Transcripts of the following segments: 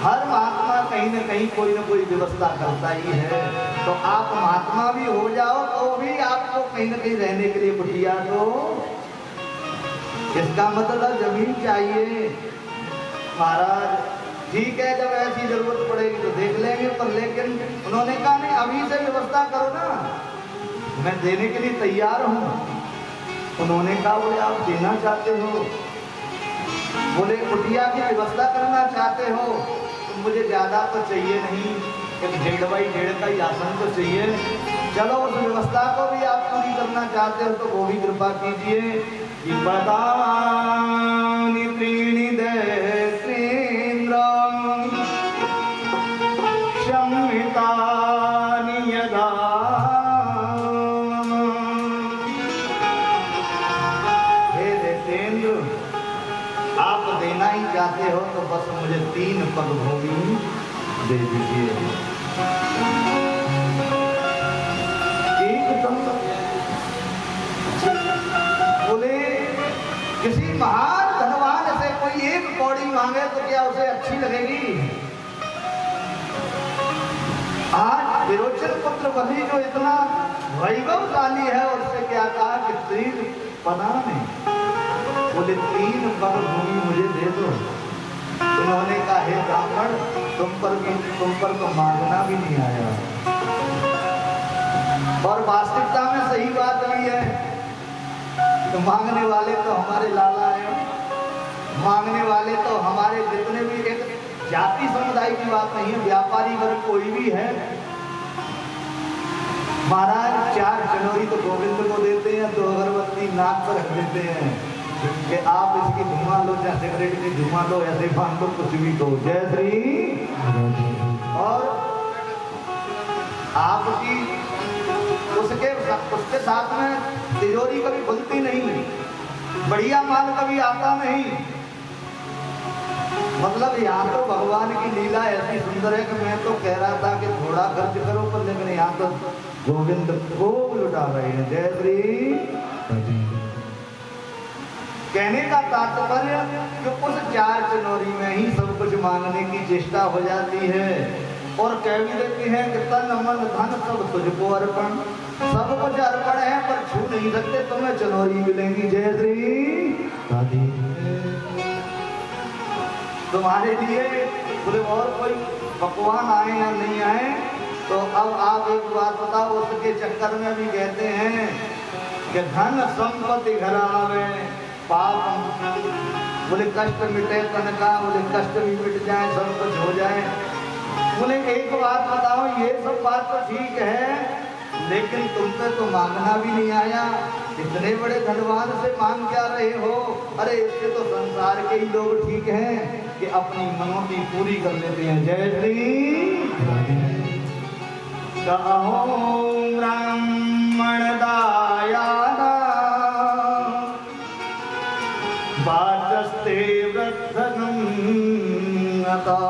हर महात्मा कहीं न कहीं कोई न कोई व्यवस्था करता ही है। तो आप महात्मा भी हो जाओ तो भी आपको कहीं न कहीं रहने के लिए कुटिया दो। इसका मतलब जमीन चाहिए। महाराज ठीक है, जब ऐसी जरूरत पड़ेगी तो देख लेंगे, पर लेकिन उन्होंने कहा नहीं, अभी से व्यवस्था करो ना, मैं देने के लिए तैयार हूँ। उन्होंने कहा बोले आप देना चाहते हो, बोले कुटिया की व्यवस्था करना चाहते हो तो मुझे ज्यादा तो चाहिए नहीं, एक 1.5 बाई 1.5 का ही आसन तो चाहिए। चलो उस व्यवस्था को भी आप पूरी करना चाहते हो तो वो भी कृपा कीजिए कि पदानि त्रीणि दैत्रेन्द्र संहितानि यदा। हे दैत्रेन्द्र, आप देना ही चाहते हो तो बस मुझे 3 पग भूमि दे दीजिए। बोले किसी महान धनवान से कोई एक कौड़ी मांगे तो क्या उसे अच्छी लगेगी? आज विरोचन पुत्र बलि जो इतना वैभवशाली है उससे क्या कहा कि 3 पदा में, बोले 3 पग भूमि मुझे दे दो। उन्होंने कहा हे ब्राह्मण, तुम पर तो मांगना भी नहीं आया। और वास्तविकता में सही बात भी है, तो मांगने वाले तो हमारे लाला हैं, मांगने वाले तो हमारे जितने भी, एक जाति समुदाय की बात नहीं है, व्यापारी वर्ग कोई भी है। महाराज 4 जनवरी तो गोविंद को देते हैं, तो अगरबत्ती नाक पर रख देते हैं कि आप इसकी धुआं लो, चाहे सिगरेट की धुआं लो, ऐसे मान लो, कुछ भी दो, जय श्री। और आपकी उसके साथ में तिजोरी कभी खुलती नहीं, बढ़िया माल कभी आता नहीं। मतलब यहाँ तो भगवान की लीला ऐसी सुंदर है कि मैं तो कह रहा था कि थोड़ा खर्च करो, पर लेकिन यहाँ तो गोविंद खूब लुटा रहे हैं, जय श्री। कहने का तात्पर्य कि उस 4 जनवरी में ही सब कुछ मांगने की चेष्टा हो जाती है और कह भी देती है कि तन मन धन सब तुझको अर्पण, सब कुछ अर्पण है पर छू नहीं सकते, तुम्हें जनवरी मिलेंगी, जय श्री। तुम्हारे लिए बोले और कोई पकवान आए या नहीं आए। तो अब आप एक बात बताओ, उसके चक्कर में भी कहते हैं कि धन संपत्ति घर आवे पाप, बोले कष्ट मिटे तन का, बोले कष्ट भी मिट जाए, सब कुछ हो जाए। बोले एक बात बताओ, ये सब बात तो ठीक है, लेकिन तुम पे तो मांगना भी नहीं आया, इतने बड़े धनवान से मांग क्या रहे हो? अरे इससे तो संसार के ही लोग ठीक हैं कि अपनी मनोती पूरी कर लेते हैं, जय श्री। कहो ब्राह्मण दायादा वाचस्ते वृद्धनं अता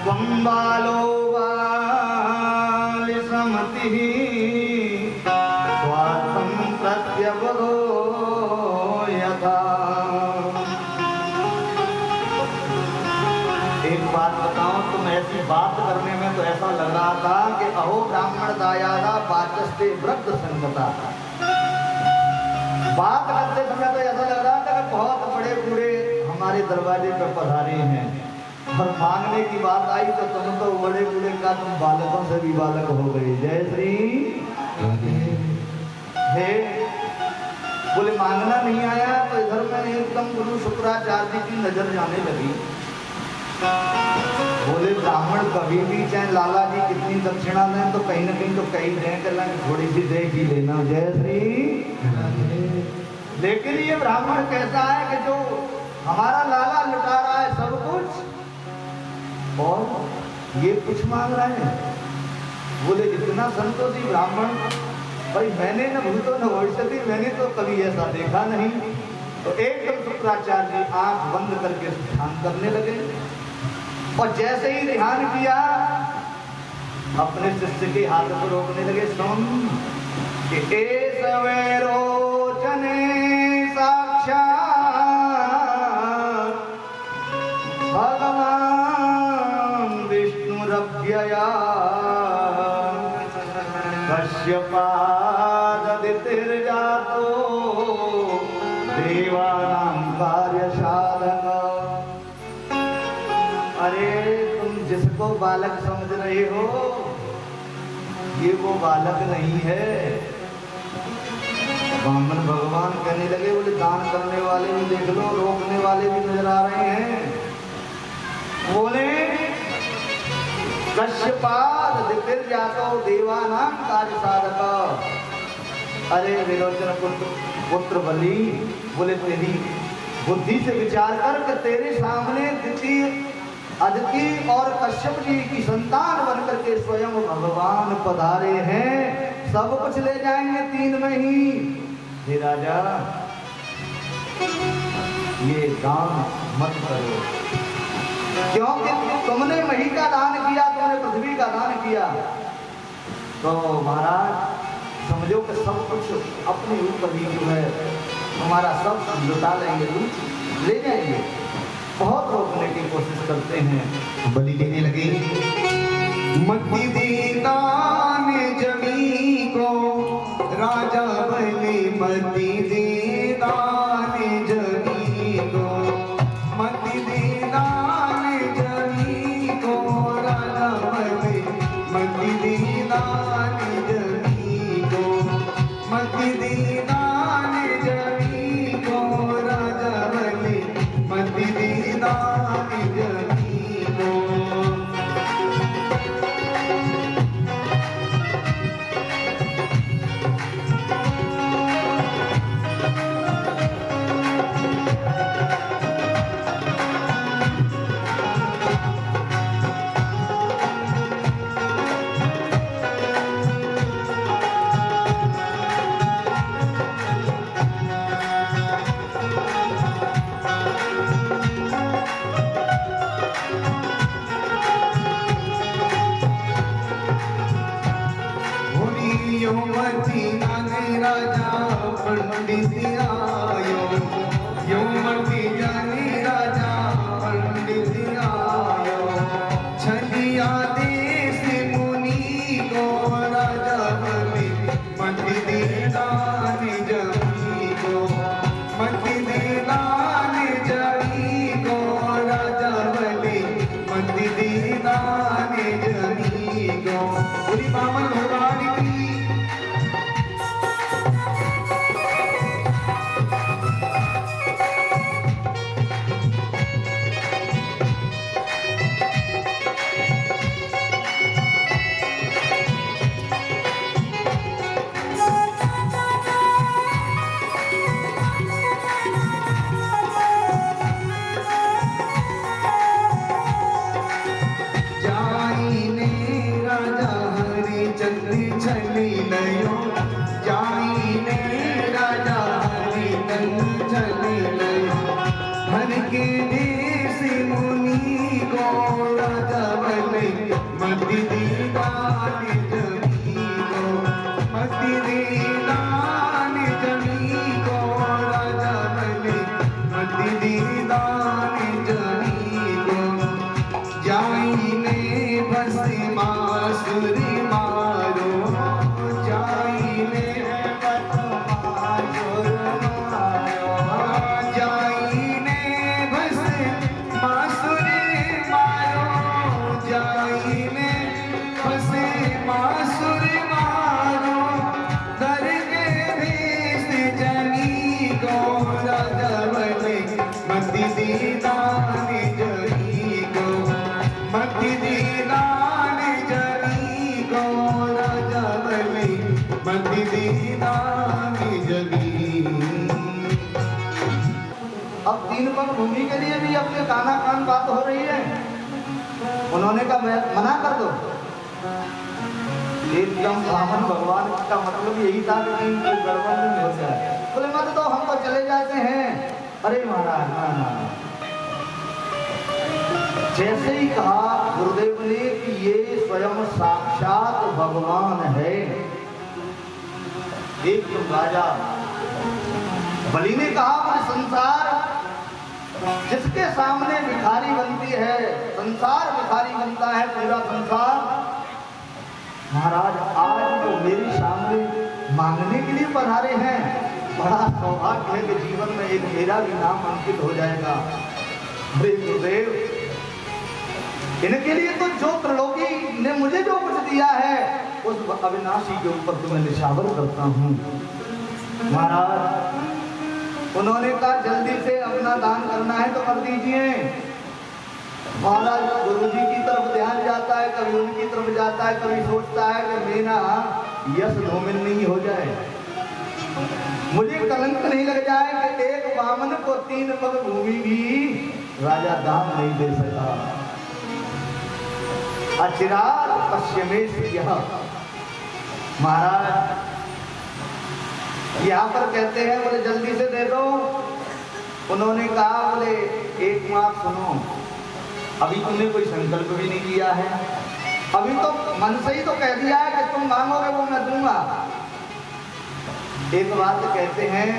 वंबालो वालिसमतिः स्वार्थं प्रत्यवदो यथा। एक बात बताऊं, तुम ऐसी बात करने में तो ऐसा लग रहा था कि अहो ब्राह्मण दायादा वाचस्ते वृद्ध संगता। बात करते समय तो ऐसा लग रहा था कि बहुत बड़े बूढ़े हमारे दरवाजे पर पधारे हैं, और मांगने की बात आई तो तुम तो बड़े बूढ़े का तुम बालकों से भी बालक हो गए, जय श्री। हे बोले मांगना नहीं आया, तो इधर मैंने एकदम गुरु शुक्राचार्य की नजर जाने लगी। बोले ब्राह्मण कभी भी चाहे लाला जी कितनी दक्षिणा दें तो कहीं ना कहीं तो कहीं दें कर थोड़ी सी देख ही लेना, जय श्री। लेकिन ये ब्राह्मण कहता है कि जो हमारा लाला लुटा रहा है सब कुछ, और ये कुछ मांग रहे हैं। बोले इतना संतोषी ब्राह्मण, भाई मैंने न भूतो न भविष्यति, मैंने तो कभी ऐसा देखा नहीं। तो एकदम शुक्राचार्य जी आंख बंद करके ध्यान करने लगे, और जैसे ही ध्यान किया अपने शिष्य के हाथ को रोकने लगे। सुन कि रोचने साक्षात भगवान दुरभ्यया कश्यपाददितिर्जातो देवानां कार्य साधक। अरे तुम जिसको बालक समझ रहे हो ये वो बालक नहीं है। ब्राह्मण भगवान कहने लगे, बोले दान करने वाले भी देख लो, रोकने वाले भी नजर आ रहे हैं। बोले कश्यपाद दितिर्जातो देवानां कार्य साधक। अरे विरोचन पुत्र बलि, बोले तेरी बुद्धि से विचार कर कि तेरे सामने द्वितीय अदिति और कश्यप जी की संतान बनकर के स्वयं भगवान पधारे हैं। सब कुछ ले जाएंगे 3 में ही। हे राजा ये दान मत करो, क्योंकि तुमने मही का दान किया, तुमने पृथ्वी का दान किया, तो महाराज समझो कि सब कुछ अपने ऊपर ही जो है हमारा सब लुटा लेंगे, ले जाएंगे। बहुत रोकने की कोशिश करते हैं। बलि कहने लगे, मति दीदान जमी को राजा बलि, मति दीदान जमी को, मति दीदान जमी को राजा बलि, मति दीदान जमी को, मति दीदान जमी को राजा बलि, मति दीदान जमी को। यौमती जाने राजा पंडित आयो, यौमती जाने राजा पंडित आयो, छलिया देश मुनि को राजा बलि, मति दीदान जमी को, मति दीदान जमी को राजा बलि, मति दीदान जमी को। पूरी बामन भगवान की छली लयो, जाइने राजा हरिचंद्र छली लयो, धन के देश मुनि को राजा बलि, मति दीदान जमी को, मति दीदान जमी को राजा बलि, मति दीदान जमी को। जाइने भस्मासुरी मारो, जाइने भस्मासुर मारो, जाइने भस्मासुर मारो, जाइने भस्मासुर मारो, दर के देश जनी को राजा बलि, मति दीदान जमी को, मति दीदान जमी को राजा बलि, मति दीदान जमी। अब 3 पग भूमि के लिए भी अपने काना कान बात हो रही है। उन्होंने कहा मना कर दो। एकदम ब्राह्मण भगवान का मतलब यही था कि कहीं कोई गड़बड़ नहीं हो जाए। बोले मत दो, हम तो चले जाते हैं। अरे महाराज ना ना, जैसे ही कहा गुरुदेव ने कि ये स्वयं साक्षात भगवान है, एक तो राजा बलि ने कहा कि संसार जिसके सामने भिखारी बनती है, संसार भिखारी बनता है पूरा संसार। महाराज आज जो मेरे सामने मांगने के लिए पधारे हैं, बड़ा सौभाग्य है कि जीवन में एक मेरा भी नाम अंकित हो जाएगा। अरे गुरुदेव, इनके लिए तो जो त्रिलोकी ने मुझे जो कुछ दिया है उस अविनाशी के ऊपर तो मैं निछावर करता हूँ। महाराज उन्होंने कहा जल्दी से अपना दान करना है तो कर दीजिए। महाराज गुरुजी की तरफ ध्यान जाता है, कभी उनकी तरफ जाता है, कभी सोचता है कि मेरा यश धूमिल नहीं हो जाए, मुझे कलंक नहीं लग जाए कि एक वामन को 3 पग भूमि भी राजा दान नहीं दे सका। अचिरात पश्चिमेश यह। महाराज यहाँ पर कहते हैं बोले जल्दी से दे दो। उन्होंने कहा बोले एक बात सुनो, अभी तुमने कोई संकल्प भी नहीं किया है, अभी तो मन से ही तो कह दिया है कि तुम मांगोगे वो मैं दूंगा। एक बात कहते हैं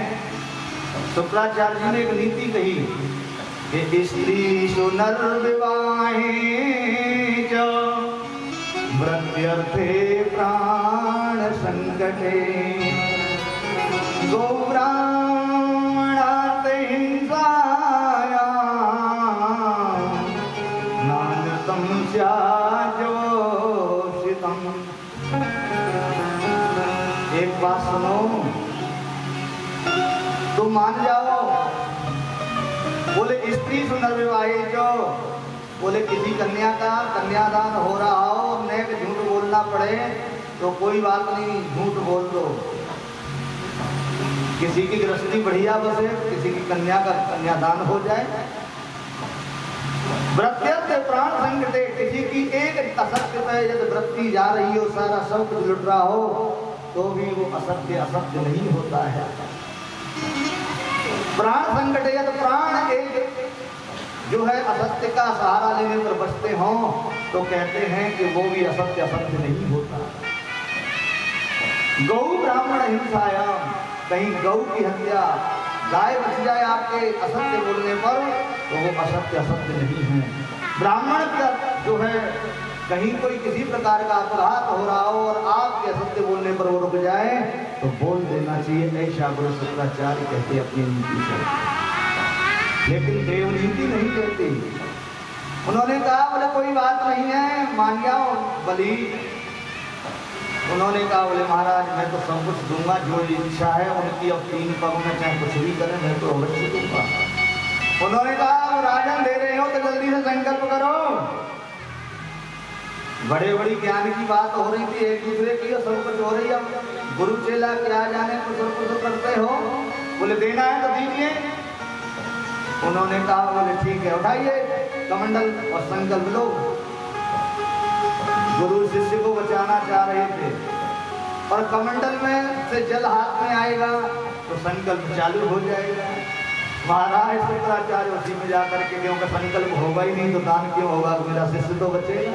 शुक्राचार्य जी ने एक नीति कही कि स्त्री सुनर विवाहे च मृत्युर्थे प्राण संकटे गौराणात् हिंसाया नानृतं स्याज्योषितम्। एक बात सुनो, तुम मान जाओ। बोले स्त्री सुनर्विवाही जो, बोले किसी कन्या का कन्यादान हो रहा हो, नेक झूठ बोलना पड़े तो कोई बात नहीं, झूठ बोल दो। किसी की गृहस्थी बढ़िया बसे, किसी की कन्या का कन्यादान हो जाए। व्रत्यर्थ प्राण संकटे, किसी की एक असत्य पे यदि वृत्ति जा रही हो, सारा सब कुछ लुट रहा हो, तो भी वो असत्य असत्य नहीं होता है। प्राण संकट यदि प्राण एक जो है असत्य का सहारा लेने पर बचते हों तो कहते हैं कि वो भी असत्य असत्य नहीं होता। गौ ब्राह्मण हिंसायाम, कहीं गौ की हत्या, गाय बच जाए आपके असत्य बोलने पर तो वो असत्य असत्य नहीं है। ब्राह्मण का जो है कहीं कोई किसी प्रकार का अपघात हो रहा हो और आपके असत्य बोलने पर वो रुक जाए तो बोल देना चाहिए, ऐसा गुरु शुक्राचार्य कहते अपनी नीति से। लेकिन देव नीति नहीं कहती। उन्होंने कहा बोले कोई बात नहीं है, मान जाओ बलि। उन्होंने कहा बोले महाराज मैं तो सब कुछ दूंगा, जो इच्छा है उनकी, अब 3 पग में चाहे कुछ भी करें मैं तो अवश्य दूंगा। उन्होंने कहा राजन दे रहे हो तो जल्दी से संकल्प करो। बड़े बड़ी ज्ञान की बात हो रही थी, एक दूसरे की सब कुछ हो रही है। गुरु चेला क्या जाने कुछ करते हो, बोले देना है तो दीजिए। उन्होंने कहा बोले ठीक है उठाइए कमंडल और संकल्प लो। गुरु शिष्य को बचाना चाह रहे थे और कमंडल में से जल हाथ में आएगा तो संकल्प चालू हो जाएगा। महाराज शुक्राचार्य उसी में जाकर के क्योंकि संकल्प होगा ही नहीं तो दान क्यों होगा, मेरा शिष्य तो बचेगा।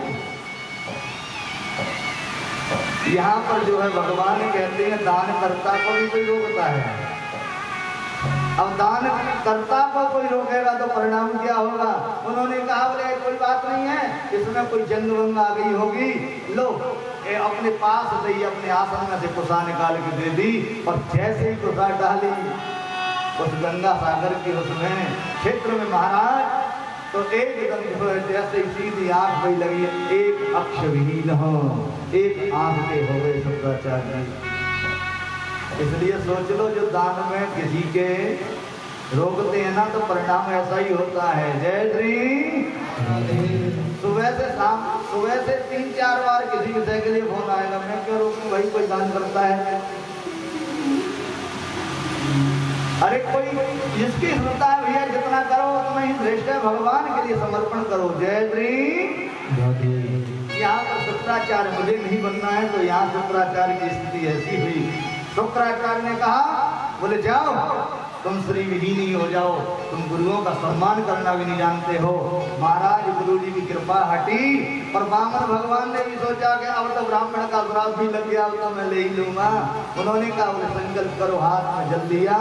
यहाँ पर जो है भगवान कहते हैं दान कर्ता को भी कोई रोकता है। अब दान कर्ता को कोई रोकेगा तो परिणाम क्या होगा। उन्होंने कहा बोले कोई बात नहीं है, इसमें कोई जंग वंग आ गई होगी, लो अपने पास से ही अपने आसन में से कुसा निकाल के दे दी और जैसे ही कुसा डाली उस गंगा सागर के उसमें क्षेत्र में महाराज तो एकदम जैसे सीधी आंख पे लगी, एक अक्ष विहीन हो, एक आंख के हो गए शुक्राचार्य। इसलिए सोच लो जो दान में किसी के रोकते हैं ना तो परिणाम ऐसा ही होता है। जय श्री। सुबह से शाम, सुबह से 3-4 बार किसी विषय के लिए फोन आएगा, मैं क्यों रोकूं भाई, कोई दान करता है। अरे कोई जिसकी होता है भैया जितना करो उतना ही श्रेष्ठ है, भगवान के लिए समर्पण करो। जय श्री। यहाँ पर शुक्राचार्य मुझे नहीं बनना है तो यहाँ शुक्राचार्य की स्थिति ऐसी हुई। शुक्राचार्य ने कहा बोले जाओ तुम श्री विहीन ही हो जाओ, तुम गुरुओं का सम्मान करना भी नहीं जानते हो। महाराज गुरु जी की कृपा हटी और वामन भगवान ने भी सोचा कि अब तो ब्राह्मण का श्राप भी लग गया, अब तो मैं ले ही लूंगा। उन्होंने कहा बोले संकल्प करो, हाथ में जल लिया।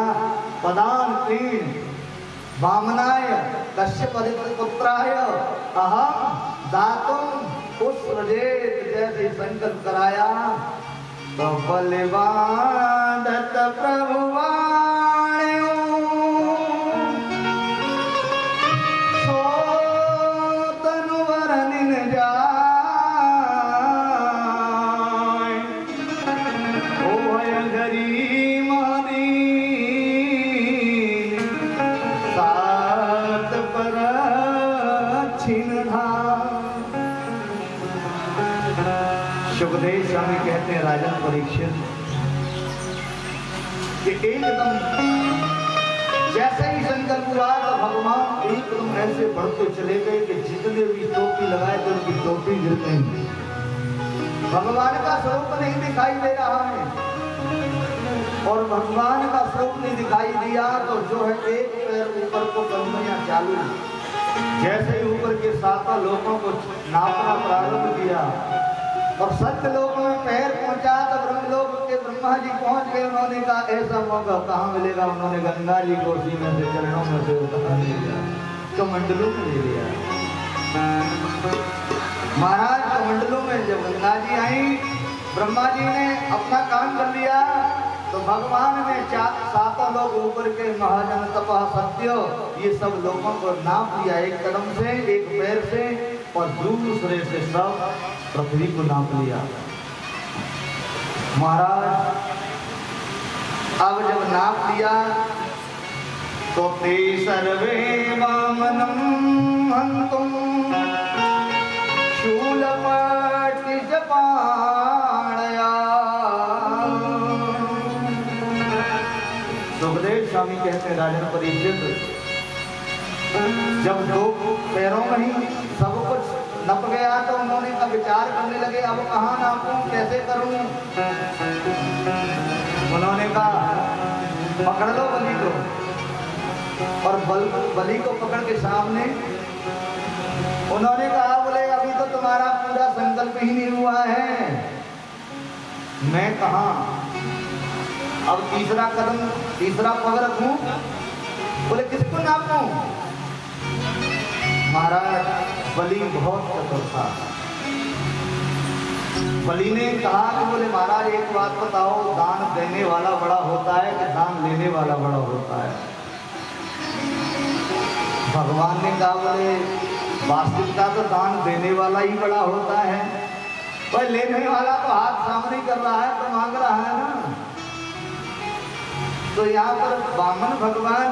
पदान 3 वामनाय कश्यप पुत्राय अहम दातुम संकल्प कराया तो बलवादत प्रभुवाण्यो सो तनु वरनिन जाय ओ भय गरीब सात पर सुखदेव स्वामी कहते हैं राजन परीक्षित कि एकदम जैसे ही संकल्प हुआ तो भगवान एकदम ऐसे बढ़ते चले गए कि जितने भी टोपी लगाए थे उनकी टोपी गिर गई। भगवान का स्वरूप नहीं दिखाई दे रहा है और भगवान का स्वरूप नहीं दिखाई दिया तो जो है एक पैर ऊपर को करना चालू, जैसे ही ऊपर के सातों लोगों को नापना प्रारंभ किया और सत्य लोक में पैर पहुंचा तो ब्रह्मलोक के ब्रह्मा जी पहुंच गए। उन्होंने कहा ऐसा मौका कहाँ मिलेगा। उन्होंने गंगा जी को उसी में से चरणों में से उतार लिया, कमंडलों में ले लिया। महाराज कमंडलों में जब गंगा जी आई, ब्रह्मा जी ने अपना काम कर लिया तो भगवान ने सातों लोग ऊपर के महाजन तपह सत्य ये सब लोगों को नाप लिया, एक कदम से एक पैर से और दूसरे से सब पृथ्वी को नाप लिया। महाराज अब जब नाप लिया तो ते सर्वे वामनम हंतुम शूलपाटि जपाणया। सुखदेव स्वामी कहते हैं राजन परीक्षित जब दो पैरों में ही सब कुछ नप गया तो उन्होंने का विचार करने लगे अब कहाँ नापूं, कैसे करूं। उन्होंने कहा पकड़ लो बलि को और बलि को पकड़ के सामने उन्होंने कहा बोले अभी तो तुम्हारा पूरा संकल्प ही नहीं हुआ है, मैं कहाँ अब तीसरा कदम तीसरा पग रखूं। बोले किसको नापूं। महाराज बलि बहुत चतुर था। बलि ने कहा कि बोले महाराज एक बात बताओ, दान देने वाला बड़ा होता है कि दान लेने वाला बड़ा होता है। भगवान ने कहा बोले वास्तविकता तो दान देने वाला ही बड़ा होता है, पर लेने वाला तो हाथ सामने कर रहा है तो मांग रहा है ना। तो यहाँ पर वामन भगवान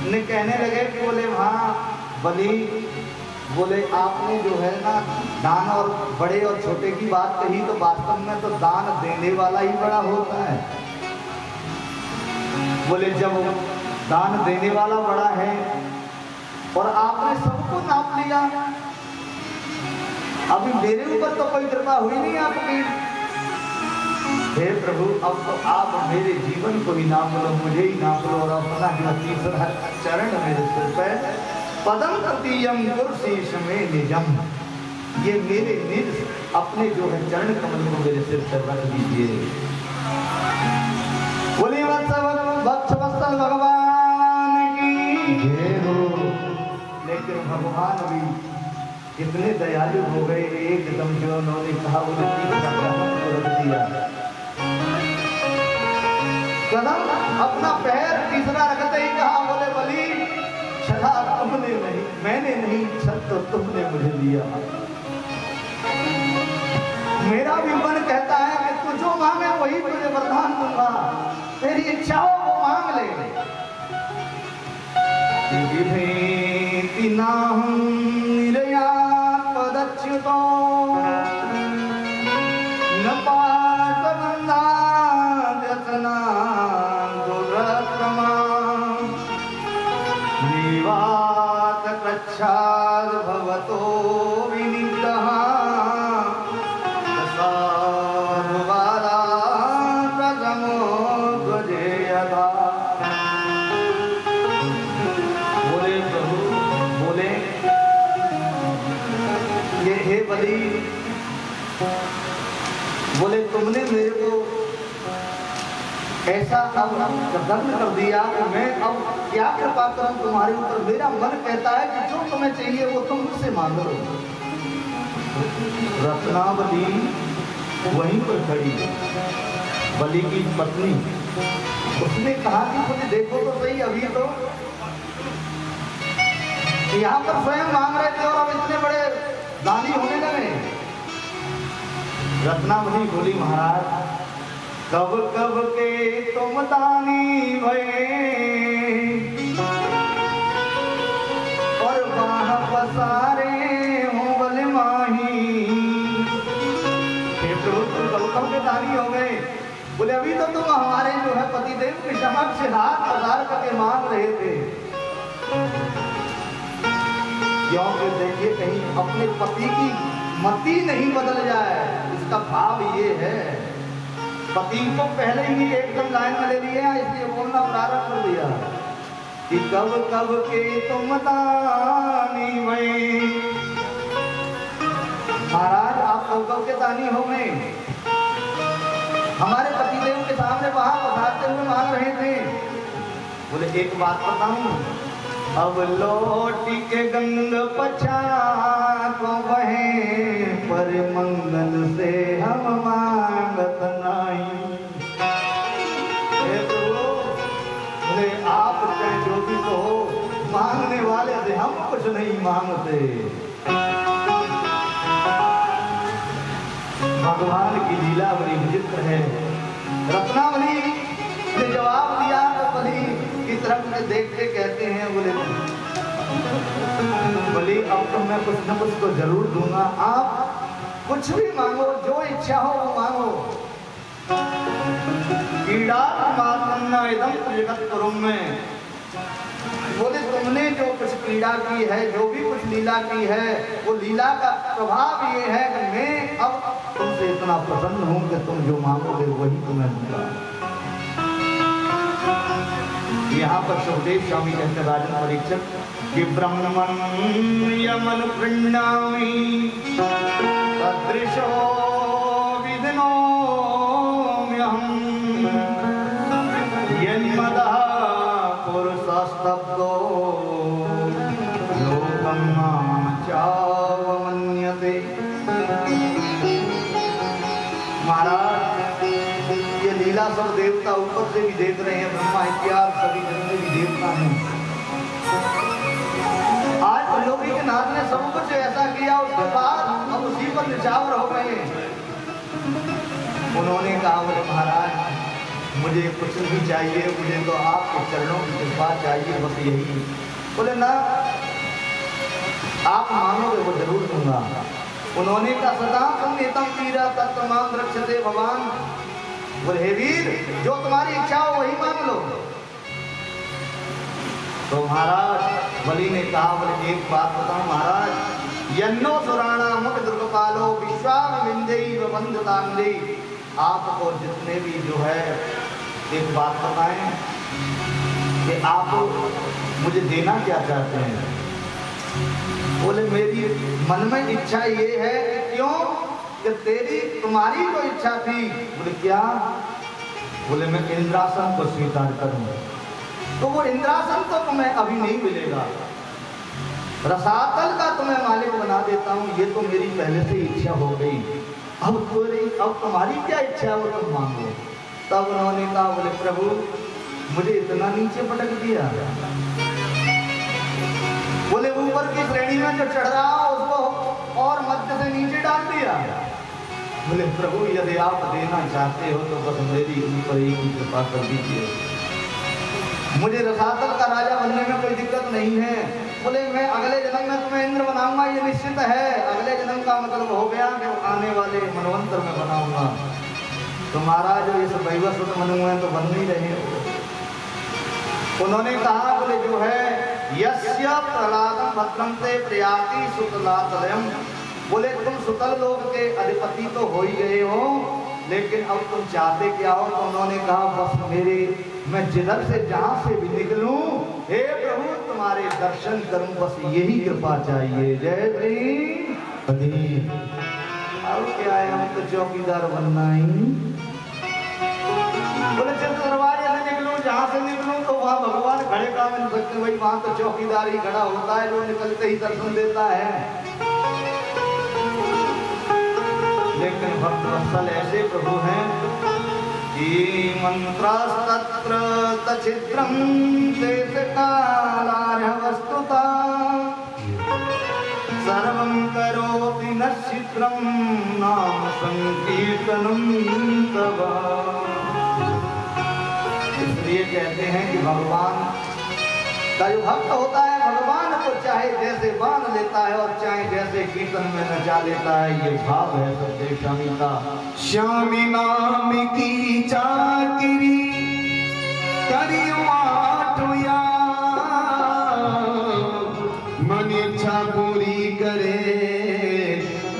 ने कहने लगे कि बोले वहाँ बलि बोले आपने जो है ना दान और बड़े और छोटे की बात कही तो वास्तव में तो दान देने वाला ही बड़ा होता है। बोले जब दान देने वाला बड़ा है और आपने सबको नाप लिया, अभी मेरे ऊपर तो कोई कृपा हुई नहीं आपकी। हे प्रभु अब तो आप मेरे जीवन को ही नाप लो, मुझे ही नाप लो और अपना जो तीसरा चरण मेरे सिर पे पदम तृतीयम कुर्सीश में निजम, ये मेरे निज अपने जो है चरण कमल को मेरे सिर पर रख दीजिए। बोलिए वत्सल भगवान की जय हो। लेकिन भगवान भी कितने दयालु हो गए, एकदम जो उन्होंने कहा वो रख दिया कदम, अपना पैर तीसरा रखते ही कहा बोले बलि छला तुमने नहीं, मैंने नहीं, छल तो तुमने मुझे दिया। मेरा भी मन कहता है कि तू जो मांगे वही तुझे वरदान दूंगा, तेरी इच्छा हो वो मांग ले। पदच्युतो न पासबंधा व्यसना दुरत्रमा निवात कच्छाद भवतो विनिग्रह साधुवादा प्रगमो गजेयदा। बोले प्रभु बोले ये हे बलि, बोले तुमने मेरे को ऐसा अब दर्द कर दिया कि मैं अब क्या कृपा करूं तुम्हारे ऊपर। मेरा मन कहता है कि जो तुम्हें चाहिए वो तुम मुझसे मांग लो। रत्नावली वहीं पर खड़ी, बलि की पत्नी। उसने कहा कि मुझे देखो तो सही, अभी तो यहाँ पर स्वयं मांग रहे थे और अब इतने बड़े दानी होने लगे। रत्नावली बोली, महाराज कब कब के तुम दानी भये और बाह पसारे हो बल माही। कब के दानी हो गए? बोले अभी तो तुम हमारे जो है पतिदेव के समक्ष हाथ पसार करके मांग रहे थे। क्योंकि देखिए कहीं अपने पति की मति नहीं बदल जाए, इसका भाव ये है। पति को पहले ही एकदम लाइन में ले लिया, इसलिए बोलना प्रारंभ कर दिया कि कब कब के तुम दानी भये। महाराज आप कब के दानी हो गए, हमारे पतिदेव के सामने वहां पधारते हुए मांग रहे थे। बोले एक बात बताऊं, अब लौट के गंग पछा को बहे पर मंगल से हम मांगत नहीं। बोले आप चाहे जो भी कहो, मांगने वाले से हम कुछ नहीं मांगते। भगवान की लीला बड़ी विचित्र है। रत्नावली ने जवाब दिया तो बलि की तरफ से देखते कहते हैं, बोले बलि अब तो मैं कुछ न कुछ तो जरूर दूंगा, आप कुछ भी मांगो, जो इच्छा हो वो मांगो। कीड़ा मातन्ना इदम जगत करुम में, बोले तुमने जो कुछ पीड़ा की है, जो भी कुछ लीला की है, वो लीला का प्रभाव ये है कि मैं अब तुमसे इतना प्रसन्न हूं कि तुम जो मांगोगे वही तुम्हें दूंगा। यहाँ पर सुखदेव स्वामी कहते राजन परीक्षक कि ब्रह्मन यमन प्रणामी सदृशो विधिनो यन्मदः पुरुषस्तब्धो लोकं चावमन्यते। महाराज ये लीला सब देवता ऊपर से भी देख रहे हैं, ब्रह्मा इत्यादि सभी जितने भी देवता हैं। आज त्रिलोकी के नाथ ने सब कुछ ऐसा किया, उसके बाद अब उसी पर निछावर हो गए। उन्होंने कहा बोले महाराज मुझे कुछ नहीं चाहिए, मुझे तो आपके चरणों की कृपा चाहिए, बस यही। बोले ना आप मानोगे वो जरूर दूंगा। उन्होंने कहा सदा संगीतम पीरा तत्वमान रक्षते भगवान। बोले हे वीर जो तुम्हारी इच्छा हो वही मांग लो। तो महाराज बलि ने कहा बोले एक बात बताऊं महाराज, यन्नो सुराणा मुख दुर्गपालो विश्वामिंदेई वंदतांगेई। आपको जितने भी जो है एक बात बताएं कि आप मुझे देना क्या चाहते हैं। बोले मेरी मन में इच्छा ये है कि क्यों कि तुम्हारी तो इच्छा थी। बोले क्या? बोले मैं इंद्रासन को स्वीकार करूं। तो वो इंद्रासन तो तुम्हें अभी नहीं मिलेगा, रसातल का तुम्हें मालिक बना देता हूं, ये तो मेरी पहले से इच्छा हो गई। अब तुम्हारी क्या इच्छा है वो तुम मांगो। तब उन्होंने कहा बोले प्रभु मुझे इतना नीचे पटक दिया। बोले ऊपर की श्रेणी में जो चढ़ रहा उसको और मध्य से नीचे डाल दिया। बोले प्रभु यदि आप देना चाहते हो तो बस मेरी ऊपर एक ही कृपा कर दीजिए, मुझे रसातल का राजा बनने में कोई दिक्कत नहीं है। बोले मैं अगले जन्म में तुम्हें इंद्र बनाऊंगा, ये निश्चित है। अगले जन्म का मतलब हो गया कि आने वाले मनवंतर में बनाऊंगा। तुम्हारा जो इस वैवस्वत मनु है तो बन नहीं रहे। उन्होंने कहा बोले जो है यस्य प्रहलादं भद्रंते प्रयाति सुतलातलयम। बोले तुम सुतल लोक के अधिपति तो हो ही गए हो, लेकिन अब तुम चाहते क्या हो? तो उन्होंने कहा बस मैं जिधर से जहां से भी निकलूं हे प्रभु तुम्हारे दर्शन करूं, बस यही कृपा चाहिए। जय श्री। अब क्या है, हम तो चौकीदार बनना ही। बोले चल दरवाजे से निकलूं, जहां से निकलूं तो वहां भगवान खड़े काम मिल सकते, वही वहां तो चौकीदार ही खड़ा होता है जो निकलते ही दर्शन देता है। लेकिन भक्तवत्सल ऐसे प्रभु हैं कि मंत्रास्तत्र तच्छिद्रं देशकालार्ह वस्तुता सर्वं करोति नश्चित्रं नाम संकीर्तनं तव। इसलिए कहते हैं कि भगवान का जो भक्त होता है भगवान को चाहे जैसे बांध लेता है और चाहे जैसे कीर्तन में नचा लेता है, ये भाव है सत्य स्वामी का। श्यामी नाम की चाकरी करियो आठोया, मन इच्छा पूरी करे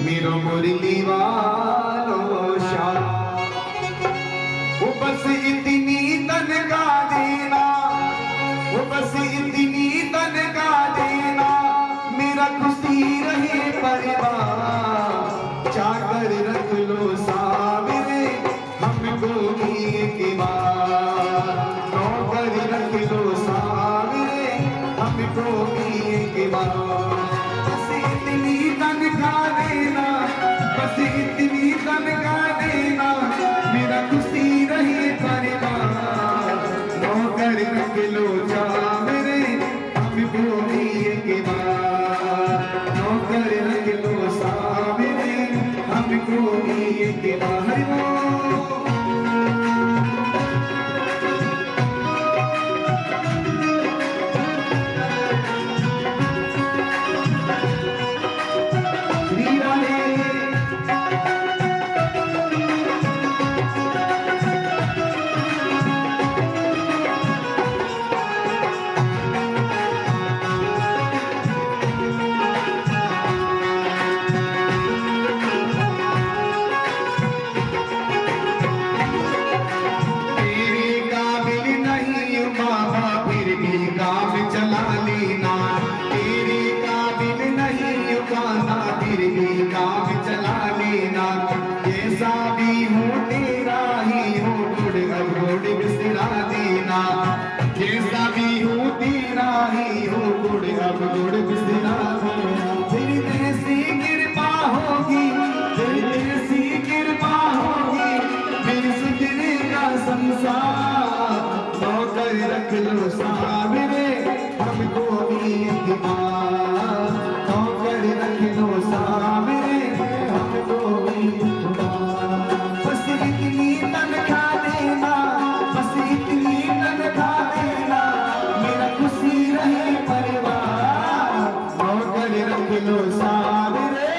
मेरो मुरली वालो श्याम। वो बस इतनी तनख्वाह देना, वो बस इतनी तनख्वाह देना, मेरा खुशी रहे परिवार। चाकर रख लो सामने हमको भी एक बार, नौकर रख लो सामने हमको भी एक बार। बस इतनी तनख्वाह देना, बस इतनी तनख्वाह देना, मेरा खुशी रहे परिवार। नौकर रख लो सामने हमको भी एक बार, नौकर रख लो सामने हमको भी एक बार। श्री राधे रख लो सामने हमको भी एक बार, नौकर रख लो सामने हमको भी एक बार। बस इतनी तनख्वाह देना, बस इतनी तनख्वाह देना, मेरा खुशी रहे परिवार। नौकर रख लो सामने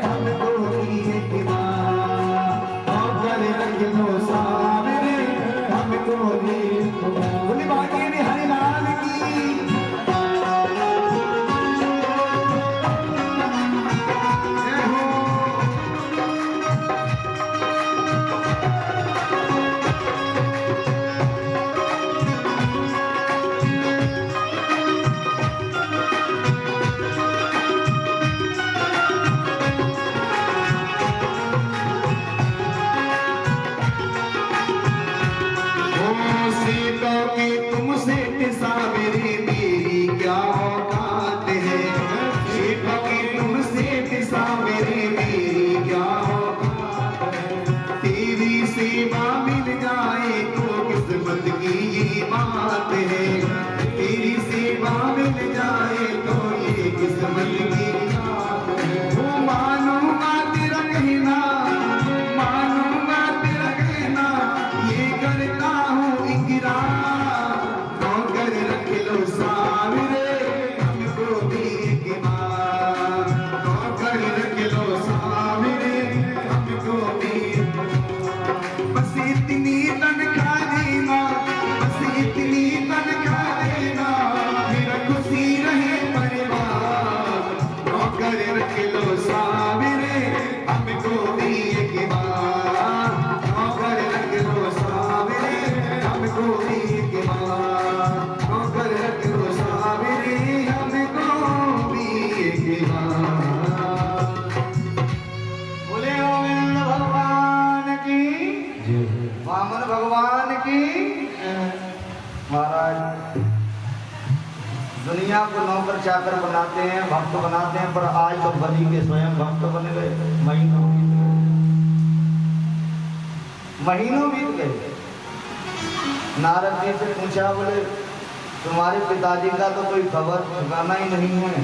हमको भी एक बार, नौकर रख लो सामने हमको भी एक बार। बोली बाकी हरिलाल की जय हो। तुमसे सावरे मेरी क्या औकात है, तुमसे सावरे मेरी क्या औकात है। तेरी सेवा मिल जाए तो किस्मत की ये बात है, तेरी सेवा मिल जाए तो ये किस्मत की बात है। वो मानूंगा तेरा कहना, मानूंगा तेरा कहना, ये करता हूँ इकरार। रख लो सामने हमको भी एक बार, नौकर रख लो सामने हमको भी एक बार। बस इतनी तनख्वाह देना, बस इतनी तनख्वाह देना, मेरा खुशी रहे परिवार। नौकर रख लो सामने हमको भी एक बार, नौकर रख लो सामने हमको भी एक बार, नौकर रख लो सामने हमको भी एक बार। बोले गोविंद भगवान की, वामन भगवान की। महाराज दुनिया को नौकर चाकर बनाते हैं, भक्त बनाते हैं, पर आज तो बलि के स्वयं भक्त बन गए। महीनों महीनों बीत गए। नारद जी से पूछा, बोले तुम्हारे पिताजी का तो कोई खबर ठिकाना ही नहीं है।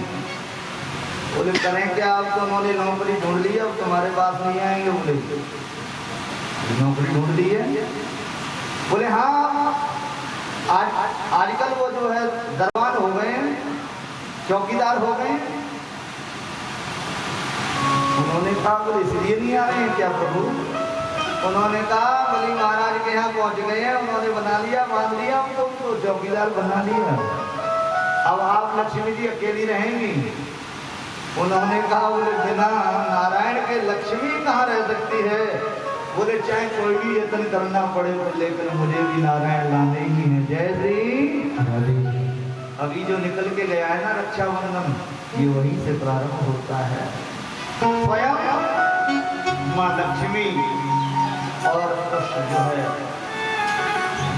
बोले करें क्या, अब तो उन्होंने नौकरी ढूंढ ली, अब तुम्हारे पास नहीं आएंगे। बोले नौकरी ढूंढ ली है? बोले हाँ, आजकल वो जो है दरबार हो गए हैं, चौकीदार हो गए। उन्होंने कहा, बोले इसलिए नहीं आ रहे हैं क्या प्रभु? उन्होंने कहा, बलि महाराज के यहाँ पहुंच गए हैं, उन्होंने बना लिया, मान लिया, तो चौकीदार बना लिया। अब आप लक्ष्मी जी अकेली रहेंगी। उन्होंने कहा, बोले बिना नारायण के लक्ष्मी कहाँ रह सकती है? बोले चाहे कोई भी यत्न करना पड़े, लेकिन मुझे भी नारायण लाने ही है। जय श्री। अभी जो निकल के गया है ना रक्षाबंधन, ये वहीं से प्रारंभ होता है। स्वयं माँ लक्ष्मी और कृष्ण जो है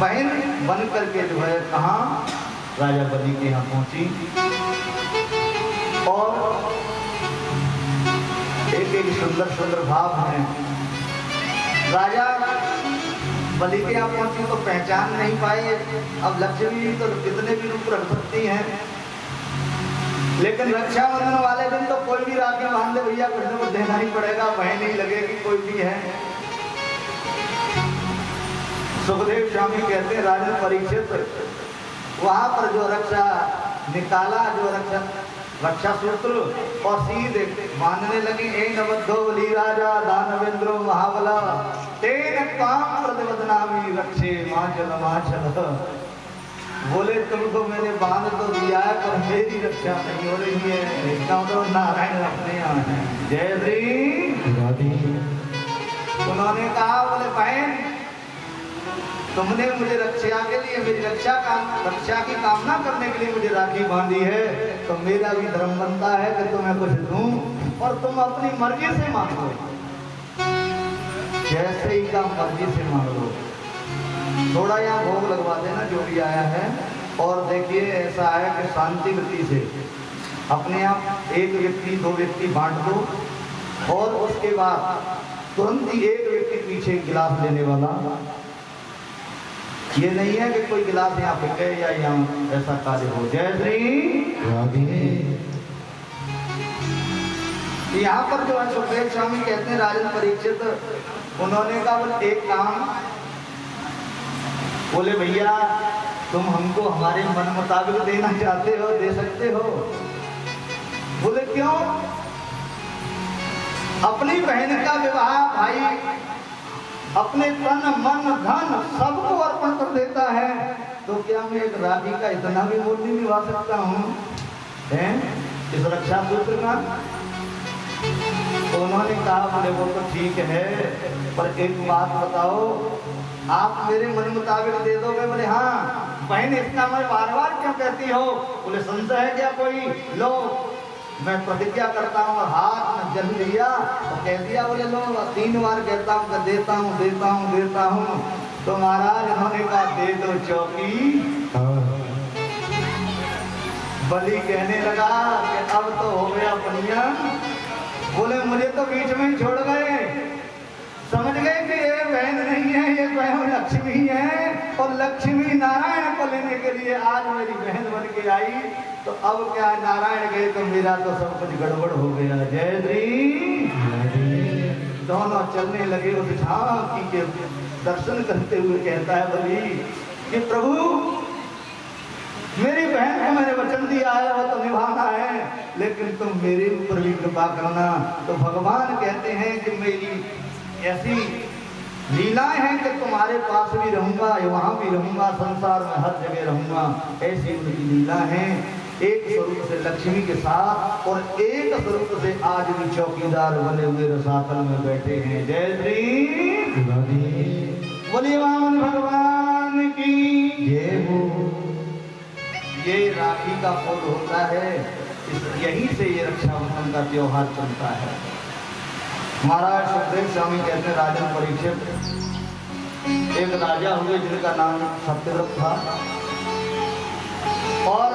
बहन बन करके जो है कहाँ, राजा बलि के यहाँ पहुंची। और एक एक सुंदर सुंदर भाव हैं। राजा बलि के यहाँ पहुंची तो पहचान नहीं पाए। अब लक्ष्मी तो कितने भी रूप रख सकती हैं, लेकिन रक्षाबंधन वाले दिन तो कोई भी राखी बांध दे भैया, कृष्ण को देना ही पड़ेगा, बहन नहीं लगेगी कोई भी है। सुखदेव स्वामी कहते हैं, राजन परीक्षित वहां पर जो रक्षा निकाला, जो रक्षा सूत्र और सीधे बांधने लगी। एक नबद्धो बलि राजा दानवेंद्रो महाबला तेन काम प्रतिबदनामी रक्षे माचल। बोले तुमको मैंने बांध तो दिया है, पर मेरी रक्षा नहीं हो रही है। इसका मतलब नारायण अपने यहाँ है। जय श्री। उन्होंने कहा, बोले बहन तुमने मुझे रक्षा के लिए, मेरी रक्षा की कामना करने के लिए मुझे राखी बांधी है, तो मेरा भी धर्म बनता है कि तुम्हें कुछ दूं, और तुम अपनी मर्जी से मांगो, जैसे ही का मर्जी से मांगो। थोड़ा यहाँ भोग लगवा देना जो भी आया है। और देखिए ऐसा है कि शांति वृत्ति से अपने आप एक व्यक्ति दो व्यक्ति बांट दो, और उसके बाद तुरंत ही एक व्यक्ति पीछे गिलास लेने वाला। ये नहीं है कि कोई गिलास यहाँ फेंके या यहाँ ऐसा कार्य हो। जय श्री। यहाँ पर जो है सुखदेव स्वामी कहते हैं, राजन परीक्षित उन्होंने कहा, बोले एक काम, बोले भैया तुम हमको हमारे मन मुताबिक देना चाहते हो, दे सकते हो। बोले क्यों? अपनी बहन का विवाह भाई अपने तन मन धन सबको अर्पण कर देता है, तो क्या मैं एक राखी का इतना भी मूल्य निभा सकता हूँ इस रक्षा सूत्र का? तो उन्होंने कहा, बोले वो तो ठीक है, पर एक बात बताओ, आप मेरे मन मुताबिक दे दोगे? बोले हाँ। बहन इसका मैं बार बार क्यों कहती हो? बोले संशय है क्या कोई? लो मैं प्रतिज्ञा करता हूँ, और हाथ में जल लिया तो कह दिया। बोले लो 3 बार कहता हूँ कि देता हूँ देता हूँ देता हूँ। तो महाराज उन्होंने कहा, दे दो चौकी। बलि कहने लगा कि अब तो हो गया पनिया। बोले मुझे तो बीच में ही छोड़ गए, समझ गए कि ये बहन नहीं है, ये स्वयं लक्ष्मी है, और लक्ष्मी नारायण को लेने के लिए आज मेरी बहन बन के आई। तो अब क्या, नारायण गए तो मेरा तो सब कुछ गड़बड़ हो गया। जय श्री। दोनों चलने लगे उस झांकी के दर्शन करते हुए। कहता है बलि कि प्रभु मेरी बहन को मैंने वचन दिया है, वो तो निभाना है, लेकिन तुम मेरे ऊपर भी कृपा करना। तो भगवान कहते हैं कि मेरी ऐसी लीलाएं हैं कि तुम्हारे पास भी रहूंगा, वहां भी रहूंगा, संसार में हर जगह रहूंगा। ऐसी उनकी लीला है। एक स्वरूप से लक्ष्मी के साथ, और एक स्वरूप से आज भी चौकीदार बने हुए रसातल में बैठे हैं। जय श्री। बोलिए वामन भगवान की जय हो। ये राखी का फल होता है, यहीं से ये रक्षाबंधन का त्योहार चलता है। महाराज सुखदेव स्वामी कहते हैं, राजन परीक्षित एक राजा हुए जिनका नाम सत्यव्रत था, और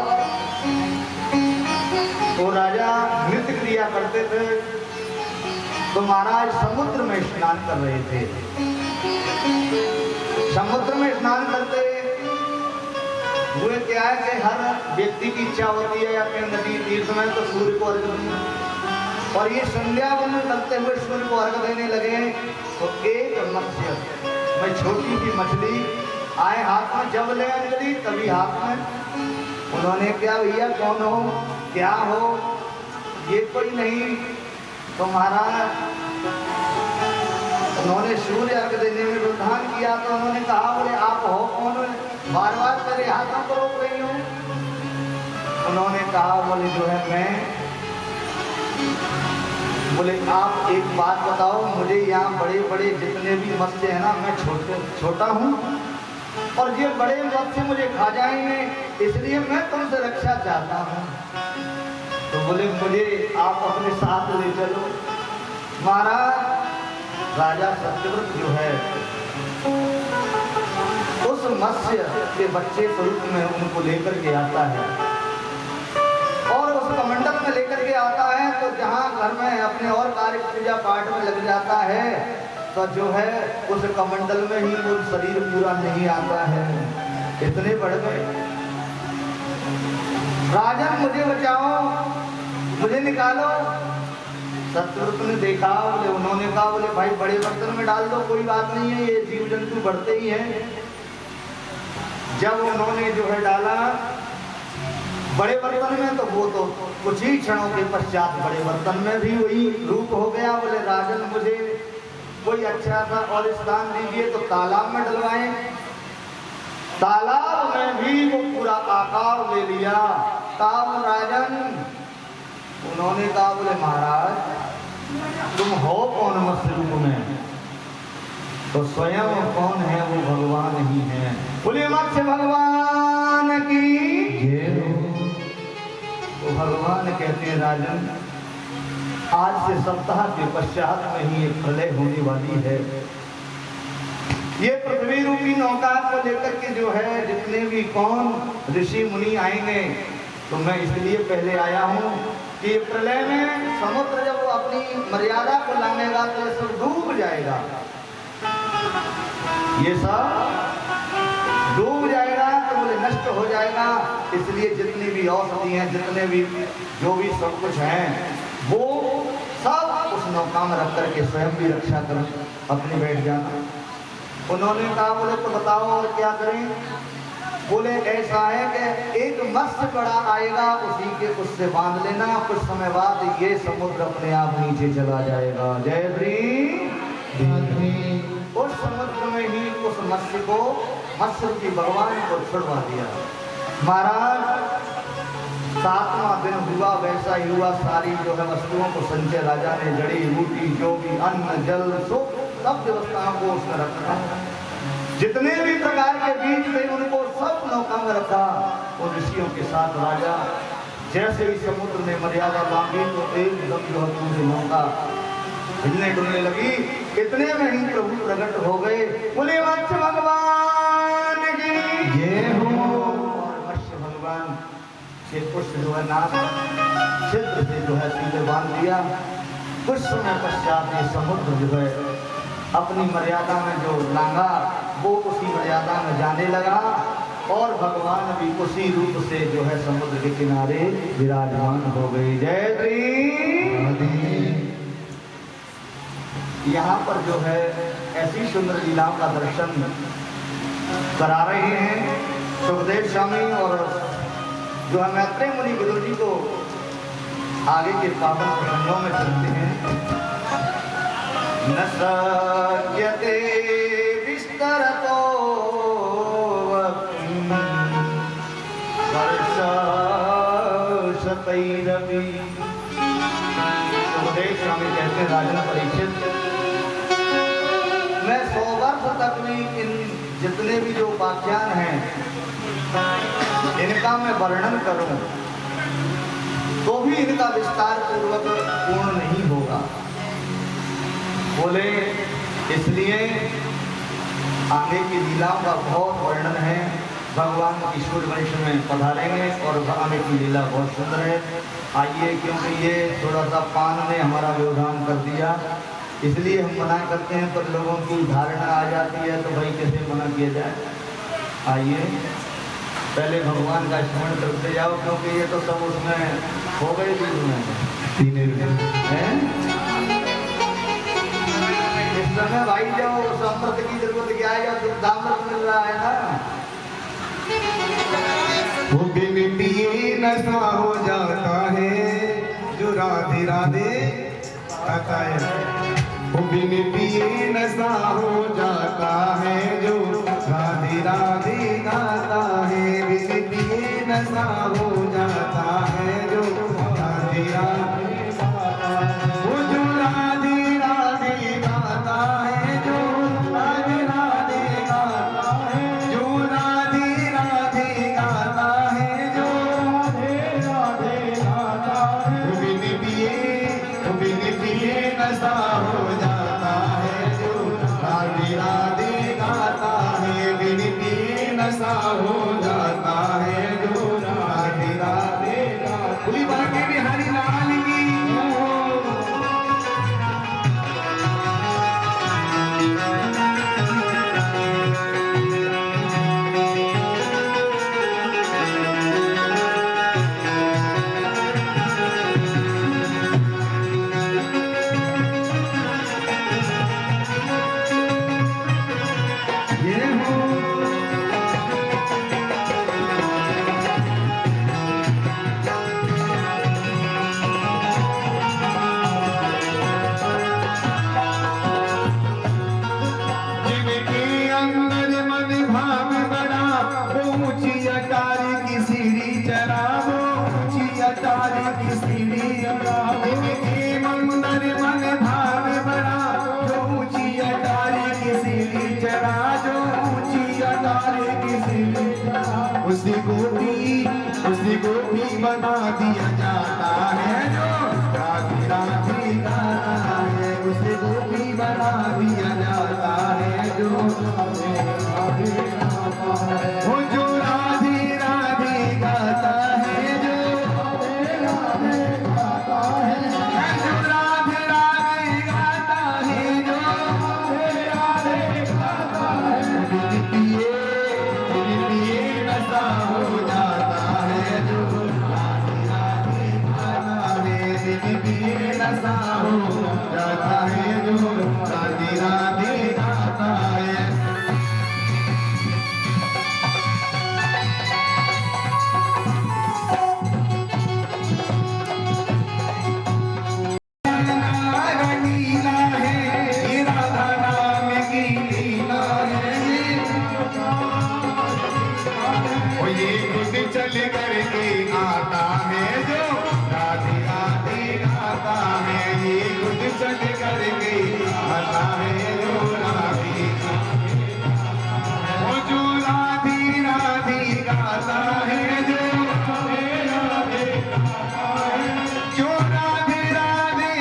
वो राजा नृत्य क्रिया करते थे। तो महाराज समुद्र में स्नान कर रहे थे। समुद्र में स्नान करते हुए क्या है कि हर व्यक्ति की इच्छा होती है अपने नदी तीर्थ में तो सूर्य को अर्घ्य दूं। और ये संध्या वंदन करते हुए सूर्य को अर्घ्य देने लगे तो एक मत्स्य में छोटी सी मछली आए हाथ में, जब ले अंजलि तभी हाथ में। उन्होंने क्या, भैया कौन हो, क्या हो, ये कोई नहीं तुम्हारा। उन्होंने सूर्य अर्घ्य देने में विधान किया तो उन्होंने कहा, बोले आप हो कौन, बार बार मेरे हाथों को रोक रही हूँ। उन्होंने कहा, बोले जो है मैं, बोले आप एक बात बताओ मुझे, यहाँ बड़े बड़े जितने भी मत्स्य हैं ना, मैं छोटा हूँ और ये बड़े मत्स्य मुझे खा जाएंगे, इसलिए मैं तुमसे रक्षा चाहता हूँ। तो बोले मुझे आप अपने साथ ले चलो। महाराज राजा सत्यव्रत जो है उस मत्स्य के बच्चे स्वरूप में उनको लेकर के आता है और उस कमंडल में लेकर के आता है। तो जहाँ घर में अपने और कार्य पूजा पाठ में लग जाता है तो जो है उस कमंडल में ही वो शरीर पूरा नहीं आता है, इतने बढ़ गए। राजन मुझे बचाओ, मुझे निकालो। सत्यव्रत ने देखा, बोले, उन्होंने कहा, बोले भाई बड़े बर्तन में डाल दो, कोई बात नहीं है, ये जीव जंतु बढ़ते ही हैं। जब उन्होंने जो है डाला बड़े बर्तन में तो वो तो कुछ ही क्षणों के पश्चात बड़े बर्तन में भी वही रूप हो गया। बोले राजन मुझे कोई अच्छा सा और स्थान दीजिए तो तालाब में डलवाएं। तालाब में भी वो पूरा आकार ले लिया। कहा राजन, उन्होंने कहा, बोले महाराज तुम हो कौन मत्स्य रूप में, तो स्वयं कौन है, वो भगवान ही है। बोले मत्स्य भगवान की जय हो। तो भगवान कहते हैं, राजन आज से सप्ताह के पश्चात में ही एक प्रलय होने वाली है। ये पृथ्वी रूपी नौका को लेकर के जो है जितने भी कौन ऋषि मुनि आएंगे, तो मैं इसलिए पहले आया हूँ कि प्रलय में समुद्र जब वो अपनी मर्यादा को लांघेगा तो ये सब डूब जाएगा, ये सब डूब जाएगा, तो बोले नष्ट हो जाएगा। इसलिए जितनी भी औषधि हैं, जितने भी जो भी सब कुछ हैं, वो सब उस नौका में रख करके स्वयं भी रक्षा कर अपनी बैठ जाना। उन्होंने कहा, बोले तो बताओ और क्या करें। बोले ऐसा है कि एक मत्स्य बड़ा आएगा, उसी के उससे बांध लेना, कुछ समय बाद ये समुद्र अपने आप नीचे चला जाएगा। जय श्री। उस समुद्र में ही उस मत्स्य को, मत्स्य की भगवान को छुड़वा दिया। महाराज 7वां दिन हुआ, वैसा ही हुआ। सारी जो है वस्तुओं को संजय राजा ने, जड़ी बूटी जो भी अन्न जल सब व्यवस्थाओं को उसने रखा। जितने भी प्रकार के बीज थे उनको सब नौका में रखा। उन ऋषियों के साथ राजा जैसे ही समुद्र ने मर्यादा मांगी तो एकदम जो है पूरी नौका हिलने डुलने लगी। इतने में ही प्रभु प्रकट हो गए। बोले मत्स्य भगवान की जय हो। और मत्स्य भगवान से कुछ जो है नाम छिद्र से जो है सीधे बांध दिया। कुछ समय पश्चात ये समुद्र जो है अपनी मर्यादा में जो लांगा वो उसी मर्यादा में जाने लगा और भगवान भी उसी रूप से जो है समुद्र के किनारे विराजमान हो गए। जय श्री। यहाँ पर जो है ऐसी सुंदर लीलाओं का दर्शन करा रहे हैं सुखदेव स्वामी और जो है मैत्रेय मुनि गुरु जी को आगे के पावन प्रसंगों में चलते हैं। न सज्जते विस्तरतो वर्षशतैरपि। सुखदेव स्वामी कहते हैं, राजन परीक्षित, मैं 100 वर्ष तक भी इन जितने भी जो उपाख्यान हैं इनका मैं वर्णन करूं तो भी इनका विस्तार पूर्वक पूर्ण नहीं होगा। बोले इसलिए आगे की लीलाओं का बहुत वर्णन है। भगवान की सूर्य वंश में पधारेंगे और आगे की लीला बहुत सुंदर है। आइए, क्योंकि ये थोड़ा सा पान ने हमारा व्यवधान कर दिया, इसलिए हम मना करते हैं, पर लोगों की धारणा आ जाती है तो भाई कैसे मना किया जाए। आइए पहले भगवान का स्मरण करते जाओ, क्योंकि ये तो सब उसमें हो गए भी हैं। इस समय भाई जाओ उस अमृत की जरूरत क्या है, या दुग्धामृत मिल रहा है ना। वो बिन पिए नशा हो जाता है जो राधे राधे गाता है। वो बिन पिए नशा हो जाता है जो राधे राधे गाता है। बिन पिए नशा हो जाता है जो राधे राधे गाता है। वो जो राधे राधे गाता है, जो राधे राधे गाता है, जो राधे राधे गाता है, जो राधे राधे गाता है। वो बिन पिए नशा हो जाता है जो राधे राधे गाता है। बिन पिए नशा हो जाता है जो राधे राधे गाता। बोली बांके बिहारी लाल की। उसी को भी बना दिया जाता है जो राधे राधे गाता है। उसी को भी बना दिया जाता है जो राधे राधे गाता है। वो जो राधे राधे गाता है, जो राधे राधे गाता है, जो राधे राधे गाता है, जो राधे राधे गाता है। बिन पिए नशा हो जाता है जो राधे राधे गाता है। बिन पिए नशा हो जाता है जो राधे राधे गाता है। लीला है ये राधा नाम की लीला है। और ये खुद चल करके आता है जो राधे राधे गाता है। ये खुद चल करके आता है जो राधे वो जो राधे राधे गाता है, जो राधे राधे गाता है, जो राधे राधे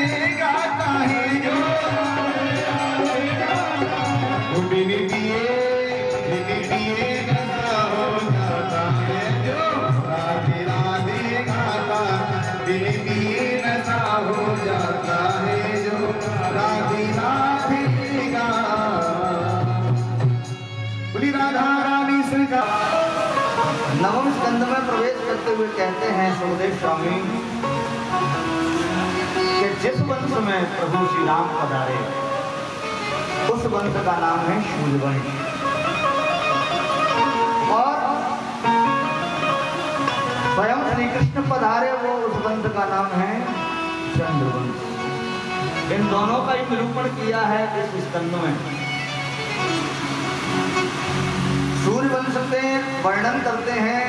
गाता है, जो राधे राधे गाता है। वो बिन पिए नशा हो जाता है जो राधे राधे गाता। बिन पिए नशा हो जाता है जो राधे राधे गाता। बोली राधा रानी सरकार। नवम स्कंद में प्रवेश करते हुए कहते हैं सुखदेव स्वामी कि जिस वंश में प्रभु श्री राम पधारे उस वंश का नाम है शूलवंश, और स्वयं श्री कृष्ण पधारे वो उस वंश का नाम है चंद्रवंश। इन दोनों का ही निरूपण किया है इस स्कंद में। सूर्यवंश में वर्णन करते हैं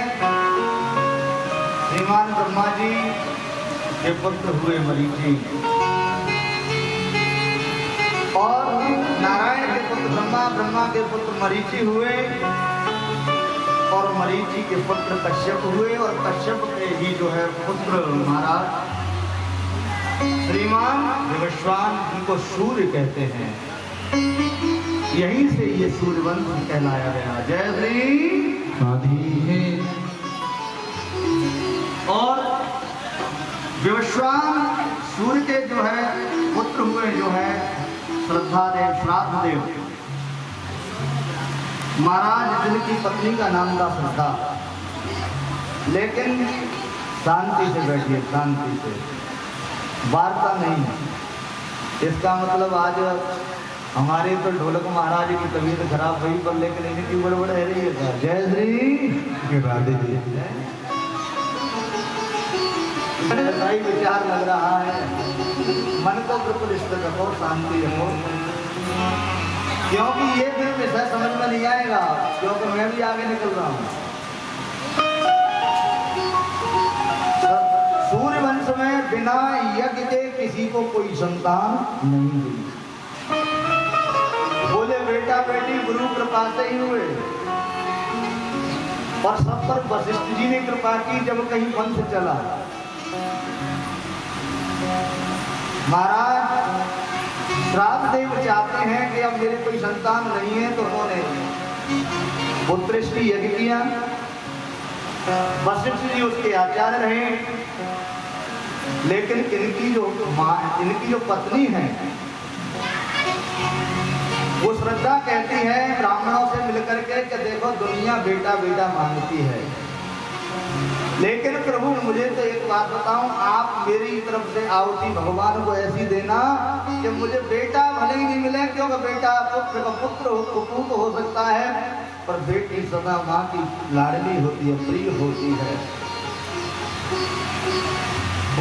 श्रीमान ब्रह्मा जी के पुत्र हुए मरीचि, और नारायण के पुत्र ब्रह्मा, ब्रह्मा के पुत्र मरीचि हुए, और मरीचि के पुत्र कश्यप हुए, और कश्यप के ही जो है पुत्र महाराज श्रीमान विवस्वान, जिनको सूर्य कहते हैं। यहीं से ये सूर्यवंश कहलाया गया। जय श्री राधे। और विवस्वान सूर्य के जो है पुत्र हुए, जो है श्रद्धा देव, श्राद्ध देव महाराज, जिनकी पत्नी का नाम था श्रद्धा, लेकिन शांति से बैठिए, शांति से, वार्ता नहीं। इसका मतलब आज हमारे तो ढोलक महाराज की तबीयत खराब हुई पर, लेकिन इनकी गड़बड़ है रही है। जय श्री राधे जी। सही विचार लग रहा है, मन को बिल्कुल स्थिर रखो, शांति रखो, क्योंकि ये भी विषय समझ में नहीं आएगा, क्योंकि मैं भी आगे निकल रहा हूँ। सूर्य वंश में बिना यज्ञ के किसी को कोई संतान नहीं हुई। बोले बेटा बेटी गुरु कृपा से ही हुए, और सब पर वशिष्ठ जी ने कृपा की जब कहीं वंश चला। महाराज श्राद्ध देव चाहते हैं कि अब मेरे कोई संतान नहीं है, तो उन्होंने पुत्रष्टि यज्ञ किया। वशिष्ठ जी उसके आचार्य रहे, लेकिन इनकी जो पत्नी है वो श्रद्धा कहती है ब्राह्मणों से मिलकर के कि देखो दुनिया बेटा बेटा मांगती है, लेकिन प्रभु मुझे तो एक बात बताऊं, आप मेरी तरफ से आहुति भगवान को ऐसी देना कि मुझे बेटा भले ही नहीं मिले, क्योंकि बेटा पुत्र का पुत्र कुपूत हो सकता है, पर बेटी सदा माँ की लाडली होती है, प्रिय होती है।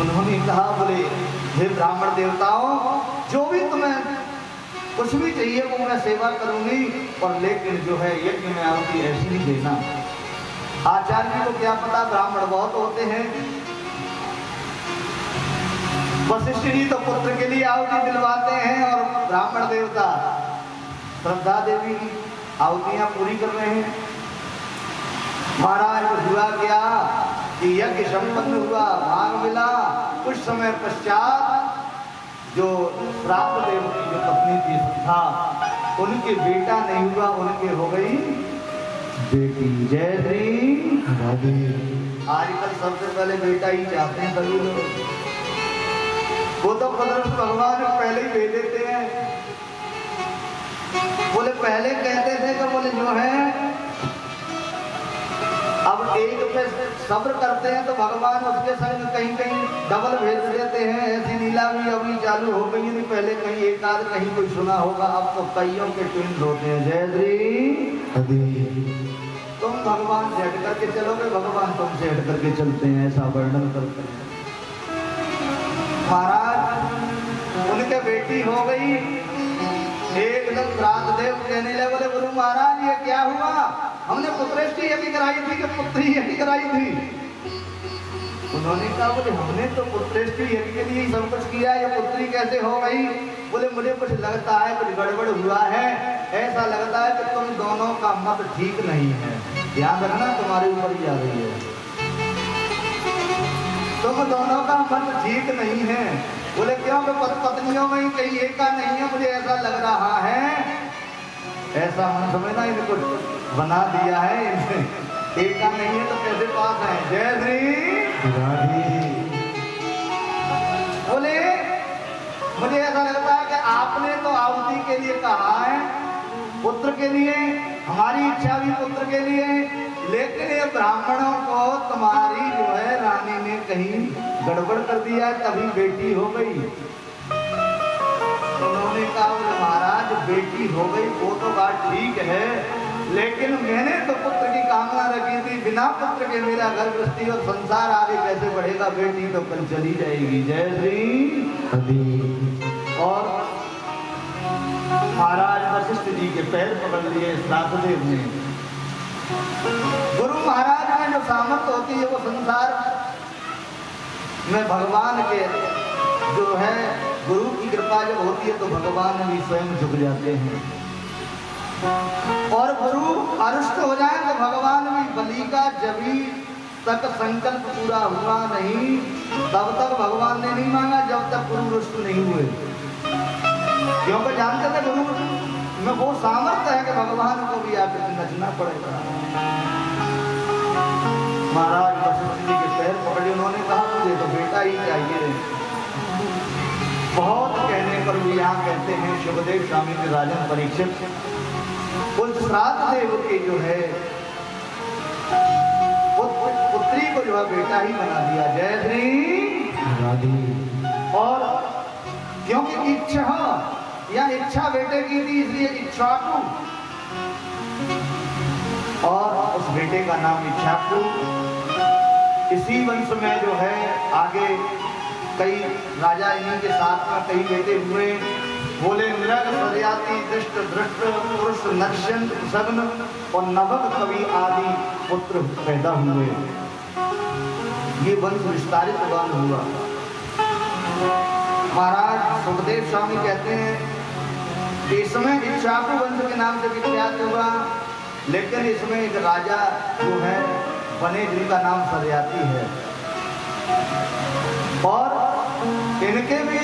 उन्होंने कहा, बोले हे ब्राह्मण देवताओं, जो भी तुम्हें कुछ भी चाहिए वो मैं सेवा करूंगी, और लेकिन जो है यज्ञ में आहुति ऐसी नहीं देना। आचार्य जी को क्या पता, ब्राह्मण बहुत होते हैं। वशिष्ठ जी तो पुत्र के लिए आहुति दिलवाते हैं, और ब्राह्मण देवता श्रद्धा देवी की आहुतियां पूरी कर रहे हैं। महाराज को हुआ क्या कि यज्ञ संपन्न हुआ, भाग मिला। कुछ समय पश्चात जो श्राद्ध देव की जो पत्नी थी श्रद्धा, उनके बेटा नहीं हुआ, उनके हो गई बेटी। जय श्री राधे। आजकल सबसे पहले बेटा ही चाहते हैं सभी लोग, वो तो भगवान पहले ही भेज देते हैं। बोले पहले कहते थे कि बोले जो है अब एक पे सब्र करते हैं तो भगवान उसके संग कहीं कहीं डबल भेज देते हैं। ऐसी नीलामी अभी चालू हो गई, नहीं पहले कहीं एक आध कहीं कोई सुना होगा, अब तो कईयों के ट्विंस होते हैं। जय श्री। तुम भगवान से हट करके चलोगे, भगवान तुमसे हट करके चलते हैं, ऐसा वर्णन करते हैं। महाराज उनके बेटी हो गई। एक दिन श्राद्ध देव कहने लगे, बोले गुरु महाराज ये क्या हुआ, हमने पुत्रेष्टि यज्ञ कराई थी कि पुत्री यज्ञ कराई थी। उन्होंने कहा, बोले हमने तो पुत्रेष्टि यज्ञ के लिए सब कुछ किया, ये पुत्री कैसे हो गई। बोले मुझे कुछ लगता है कुछ गड़बड़ हुआ है, ऐसा लगता है कि तुम दोनों का मत ठीक नहीं है, ध्यान रखना तुम्हारे ऊपर ही आ रही है, तुम दोनों का मत ठीक नहीं है। बोले क्यों, पत्नियों में ही कहीं एक का नहीं है, मुझे ऐसा लग रहा है। ऐसा मन समझना, इनको बना दिया है, इनसे एक का नहीं है तो कैसे पास है। जय श्री राधे। बोले मुझे ऐसा लगता है कि आपने तो आहुति के लिए कहा है, पुत्र के लिए, हमारी इच्छा भी पुत्र के लिए, लेकिन ये ब्राह्मणों को तुम्हारी जो है रानी ने कहीं गड़बड़ कर दिया, तभी बेटी हो गई। उन्होंने कहा, महाराज बेटी हो गई वो तो बात ठीक है, लेकिन मैंने तो पुत्र की कामना रखी थी, बिना पुत्र के मेरा घर गृहस्थी और संसार आगे कैसे बढ़ेगा, बेटी तो कल चली जाएगी। जय श्री। और महाराज वशिष्ठ जी के पैर पकड़ लिए श्राद्ध देव ने। गुरु महाराज में जो सामर्थ्य होती है वो संसार में भगवान के जो है गुरु की कृपा जब होती है तो भगवान भी स्वयं झुक जाते हैं, और गुरु अरुष्ट हो जाए तो भगवान भी बलि का जब तक संकल्प पूरा हुआ नहीं तब तक भगवान ने नहीं मांगा, जब तक गुरु रुष्ट नहीं हुए, क्योंकि जानते थे गुरु में वो सामर्थ्य है कि भगवान को भी आकर नचना पड़ेगा। महाराज वशिष्ठ जी के पैर पकड़े, उन्होंने कहा मुझे तो बेटा ही चाहिए। बहुत कहने पर भी यहाँ कहते हैं शुभदेव स्वामी के राजन परीक्षित उस श्राद्ध देव के जो है पुत्री को जो है बेटा ही बना दिया। जय श्री। और क्योंकि इच्छा या इच्छा बेटे की थी इसलिए इच्छाकु, और उस बेटे का नाम इच्छाकु। इसी वंश में जो है आगे कई राजा इन्हीं के साथ में कई बेटे हुए। बोले मृग सरियाती दृष्ट दृष्ट पुरुष नक्षन सग्न और नवक कवि आदि पुत्र पैदा हुए। ये वंश विस्तारित वंश हुआ। महाराज सुखदेव स्वामी कहते हैं इसमें इच्छाकु वंश के नाम से विख्यात हुआ, लेकिन इसमें एक राजा जो है बने जिनका नाम सरियाती है, और इनके भी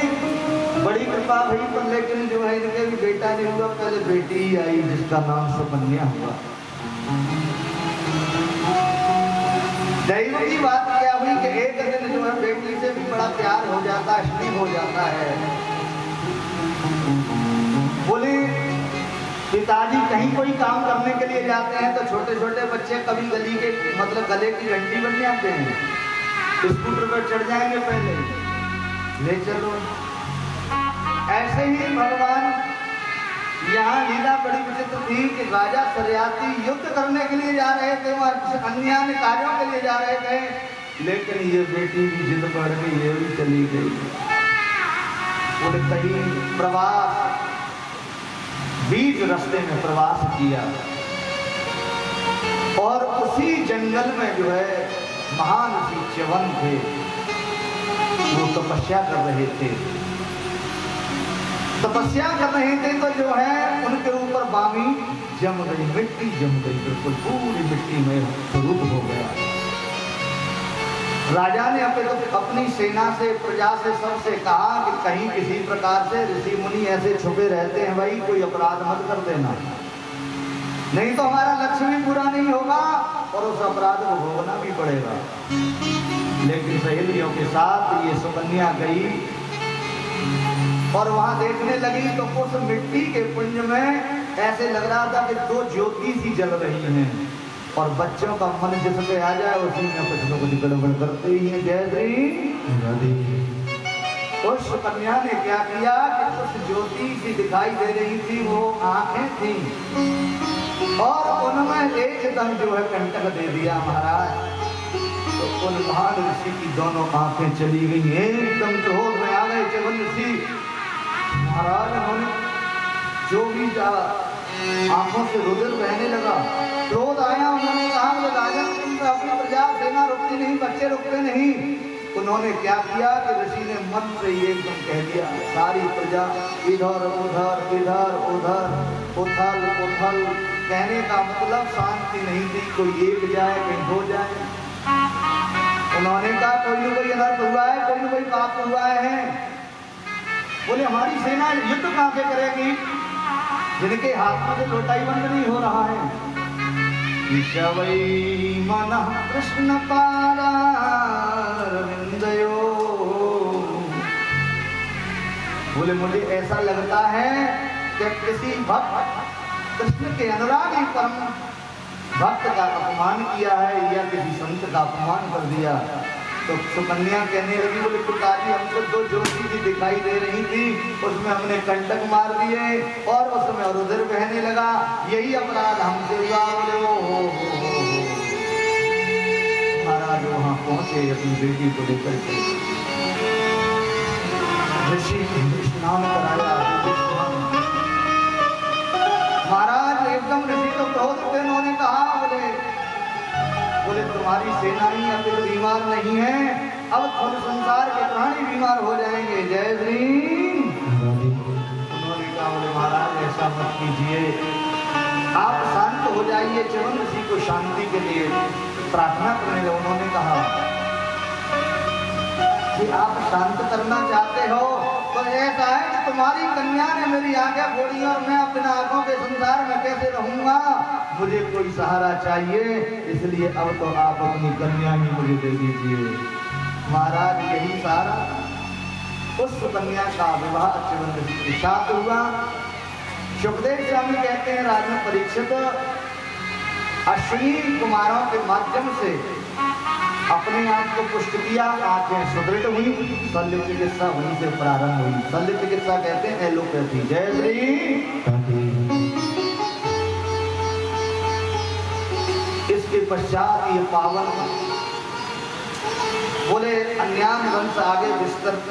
बड़ी कृपा हुई, पर लेकिन जो है इनके भी बेटा नहीं हुआ, पहले बेटी ही आई जिसका नाम सुकन्या हुआ। दैव की बात क्या हुई कि एक दिन जो है बेटी से भी बड़ा प्यार हो जाता है, स्नेह हो जाता है। बोले पिताजी कहीं कोई काम करने के लिए जाते हैं तो छोटे छोटे बच्चे कभी गली के मतलब गले की घंटी बन जाते हैं, स्कूटर पर चढ़ जाएंगे पहले ले चलो। ऐसे ही भगवान यहाँ लीला बड़ी विचित्र थी कि राजा सरियाती युद्ध करने के लिए जा रहे थे, वहाँ अन्य अन्य कार्यों के लिए जा रहे थे, लेकिन ये बेटी भी जिद पड़ गई, ये भी चली गई। बोले कहीं प्रवास बीच रास्ते में प्रवास किया, और उसी जंगल में जो है महान ऋषि च्यवन थे, वो तपस्या कर रहे थे। तपस्या कर रहे थे तो जो है उनके ऊपर बामी जम गई, मिट्टी जम गई, बिल्कुल पूरी मिट्टी में स्वरूप हो गया। राजा ने अपनी सेना से प्रजा से सबसे कहा कि कहीं किसी प्रकार से ऋषि मुनि ऐसे छुपे रहते हैं भाई, कोई अपराध मत कर देना, नहीं तो हमारा लक्ष्य भी पूरा नहीं होगा और उस अपराध को भोगना भी पड़ेगा। लेकिन सहेलियों के साथ ये सुकन्या गई और वहां देखने लगी तो उस मिट्टी के पुंज में ऐसे लग रहा था कि दो ज्योति सी जल रही हैं, और बच्चों का मन जिसमें आ जाए उसी में कुछ न कुछ गड़बड़ करते ही हैं। जय श्री। उस कन्या ने क्या किया कि उस ज्योति सी दिखाई दे रही थी वो आंखें थी, और उनमें एकदम जो है कंटक दे दिया महाराज। तो उन महान ऋषि की दोनों आंखें चली गई, एकदम क्रोध में आ गए च्यवन ऋषि। महाराज उन्होंने जो भी आंखों से रुधिर बहने लगा, क्रोध आया। उन्होंने कहा राजन तुम तो अपनी प्रजा सेना रुकती नहीं, बच्चे रुकते नहीं। उन्होंने क्या किया कि ऋषि ने मन से एकदम कह दिया सारी प्रजा इधर उधर इधर उधर उथल उथल, कहने का मतलब शांति नहीं थी, कोई एक जाए कहीं हो जाए। उन्होंने कहा कोई न कोई अनर्थ हुआ है, कोई न कोई पाप हुआ है। बोले हमारी सेना युद्ध कहां से करेगी जिनके हाथ में तो लोटाई बंद नहीं हो रहा है। विषवै मनः कृष्ण पादारविंदयो। बोले मुझे ऐसा लगता है कि किसी भक्त कृष्ण के अनुरागी परम भक्त का अपमान किया है या किसी संत का अपमान कर दिया। तो सुकन्या कहने लगी बोले पिताजी हमको दो ज्योति भी दिखाई दे रही थी, उसमें हमने कंटक मार दिए और उसमें रुधिर बहने लगा, यही अपराध हमसे हुआ। बोले हो महाराज वहां पहुंचे अपनी बेटी को लेकर के ऋषि स्नान कराया। महाराज एकदम ऋषि तो क्रोध थे, उन्होंने कहा बोले तुम्हारी सेना ही अब तो बीमार नहीं है, अब थोड़े संसार के प्राणी बीमार हो जाएंगे। जय श्री। उन्होंने कहा बोले महाराज ऐसा मत कीजिए, आप शांत हो जाइए। च्यवन ऋषि को शांति के लिए प्रार्थना करने लगे। उन्होंने कहा कि आप शांत करना चाहते हो तो ऐसा है कि तुम्हारी कन्या ने मेरी आंखें फोड़ी और मैं अपने आंखों के संसार में कैसे रहूंगा, मुझे कोई सहारा चाहिए, इसलिए अब तो आप अपनी कन्या ही मुझे दे दीजिए। महाराज यही सहारा उस सुकन्या का विवाह च्यवन ऋषि के साथ हुआ। सुखदेव स्वामी कहते हैं राजन परीक्षित अश्विनी कुमारों के माध्यम से अपने आप को पुष्ट किया, आंखें सुदृढ़ हुई, शल्य चिकित्सा वहीं से प्रारंभ हुई। शल्य चिकित्सा कहते हैं एलोपैथी। जय श्री। इसके पश्चात ये पावन बोले अन्यान वंश आगे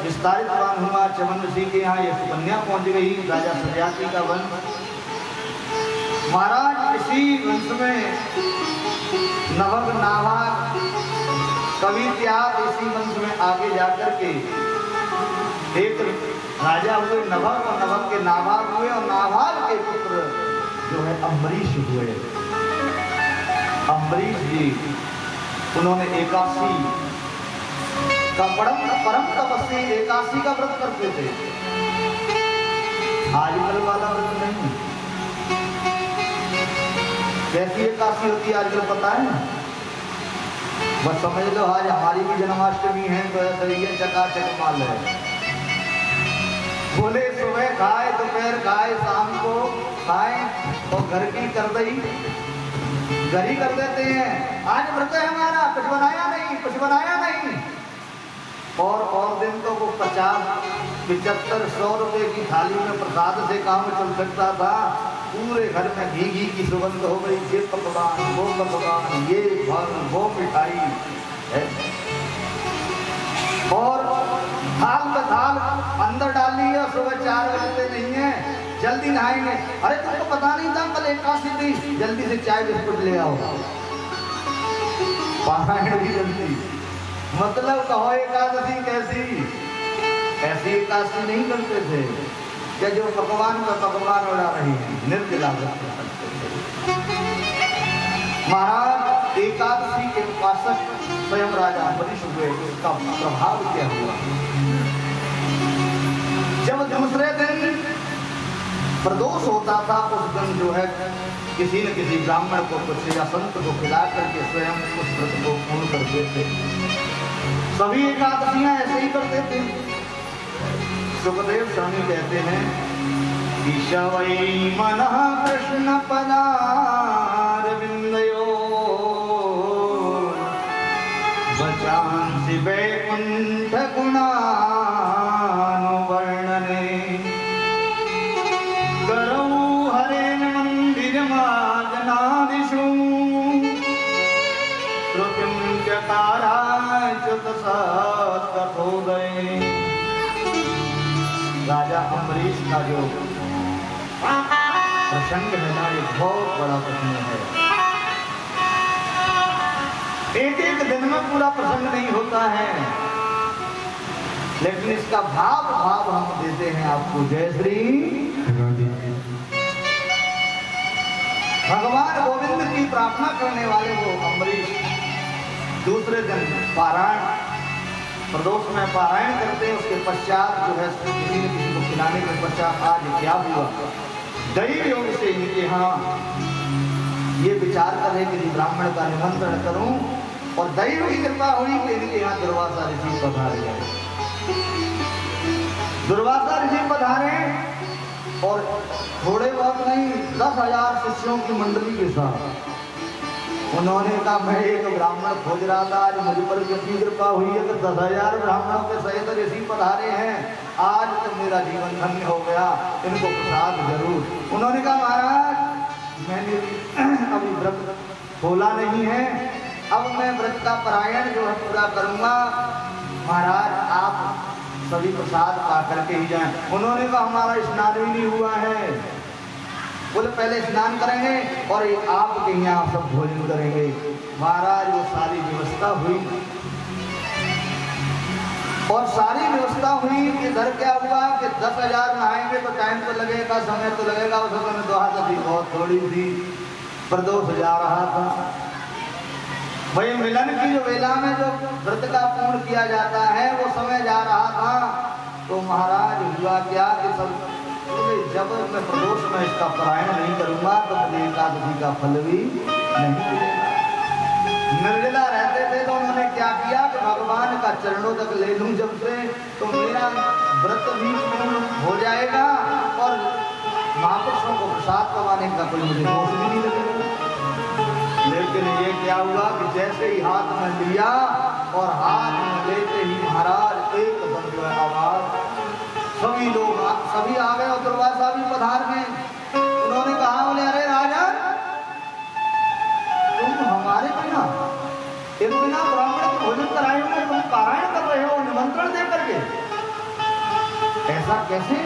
विस्तारित प्राण हुआ। च्यवन ऋषि के यहाँ ये सुकन्या पहुंच गई, राजा सत्यार्थी का वंश। महाराज इसी वंश में नभग नाभाग कवि त्याग इसी वंश में आगे जाकर के एक राजा हुए नभग, और नभग के नाभाग हुए, और नाभाग के पुत्र जो है अम्बरीश हुए। अम्बरीश जी उन्होंने एकादशी का परम तपस्वी एकादशी का व्रत करते थे। आजकल वाला व्रत नहीं। कैसी एकादशी होती है आजकल पता है? बस समझ लो आज हमारी भी जन्माष्टमी है तो ऐसा ही चकाचक माल है। बोले सुबह खाए, दोपहर खाए, शाम को खाए, और घर की कर दई घर ही कर देते हैं। आज व्रत है हमारा, कुछ बनाया नहीं, कुछ बनाया नहीं। और दिन तो वो 50, 75, 100 रुपए की थाली में प्रसाद से काम चल सकता था। पूरे घर में घी की सुगंध हो गई। ये पकवान, वो पकवान, ये फल, वो मिठाई है। और थाल पे थाल अंदर डाल ली है। सुबह 4 बजते नहीं है, जल्दी नहाएंगे। अरे तुमको पता नहीं था कल एकादशी थी, जल्दी से चाय बिस्कुट ले आओ। पारायण भी जल्दी, मतलब कहो एकादशी कैसी? ऐसी एकादशी नहीं करते थे क्या जो पकवान का पकवान उड़ा रही है, निर्जला व्रत करते थे। महाराज एकादशी के उपासक स्वयं राजा अम्बरीश हुए। इसका प्रभाव क्या हुआ? जब दूसरे दिन प्रदोष होता था उस दिन जो है किसी न किसी ब्राह्मण को कुछ या संत को खिला करके स्वयं उस व्रत को पूर्ण करते थे। सभी एकादशियां ऐसे ही करते थे। सुखदेव स्वामी कहते हैं ईशवै मनः कृष्ण पदारविंदयो वचांसि वैकुंठ गुणानुवर्णने करौ हरेन मंदिरमाजनादिषु श्रुतिं चकाराच्युत सत्कथोदये। राजा अम्बरीश का जो प्रसंग है ना, ये बहुत बड़ा प्रसंग है। एक दिन में पूरा प्रसंग नहीं होता है, लेकिन इसका भाव हम देते हैं आपको। जय श्री। भगवान गोविंद की प्रार्थना करने वाले वो अम्बरीश दूसरे दिन पारायण प्रदोष में पारायण करते। उसके पश्चात जो है किसी न किसी को खिलाने के पश्चात आज क्या हुआ, दैव योग से इनके यहाँ ये विचार करें कि ब्राह्मण का निमंत्रण करूं, और दैव की कृपा हुई कि इनके यहाँ दुर्वासा ऋषि पधारे गए। दुर्वासा ऋषि पधारे और थोड़े बहुत नहीं 10,000 शिष्यों की मंडली के साथ। उन्होंने कहा मैं एक ब्राह्मण खोज रहा था, आज मुझ पर कितनी कृपा हुई है कि 10,000 ब्राह्मणों के सहित ऋषि पधारे हैं। आज तो मेरा जीवन धन्य हो गया, इनको प्रसाद जरूर। उन्होंने कहा महाराज मैंने अभी व्रत खोला नहीं है, अब मैं व्रत का पारायण जो है पूरा करूंगा। महाराज आप सभी प्रसाद पा करके ही जाएं। उन्होंने कहा हमारा स्नान भी नहीं हुआ है। बोले पहले स्नान करेंगे और आपके यहाँ सब भोजन करेंगे। महाराज वो सारी व्यवस्था हुई, और सारी व्यवस्था हुई। इधर क्या हुआ कि 10,000 नहाएंगे तो टाइम तो लगेगा, समय तो लगेगा। उस समय दोहाती बहुत थोड़ी थी, प्रदोष जा रहा था। भाई मिलन की जो वेला में जो व्रत का पूर्ण किया जाता है वो समय जा रहा था। तो महाराज हुआ क्या कि सब जब मैं प्रदोष में इसका पारायण नहीं करूंगा तो मुझे एकादशी का फल भी नहीं मिलेगा। निर्जला रहते थे तो उन्होंने क्या किया कि भगवान का चरणों तक ले लूं जब से, तो मेरा व्रत भी पूर्ण हो जाएगा और महापुरुषों को प्रसाद कमाने का कोई मुझे दोष भी नहीं लगेगा। लेकिन ये क्या हुआ कि जैसे ही हाथ में लिया और हाथ में लेते ही महाराज एकदम जो है आवाज, सभी लोग सभी आ गए और दुर्वासा भी पधार गए। उन्होंने कहा, बोले अरे राजा तुम हमारे बिना एक बिना ब्राह्मण को भोजन कराए हुए तुम पारायण कर रहे हो निमंत्रण दे करके, ऐसा कैसे?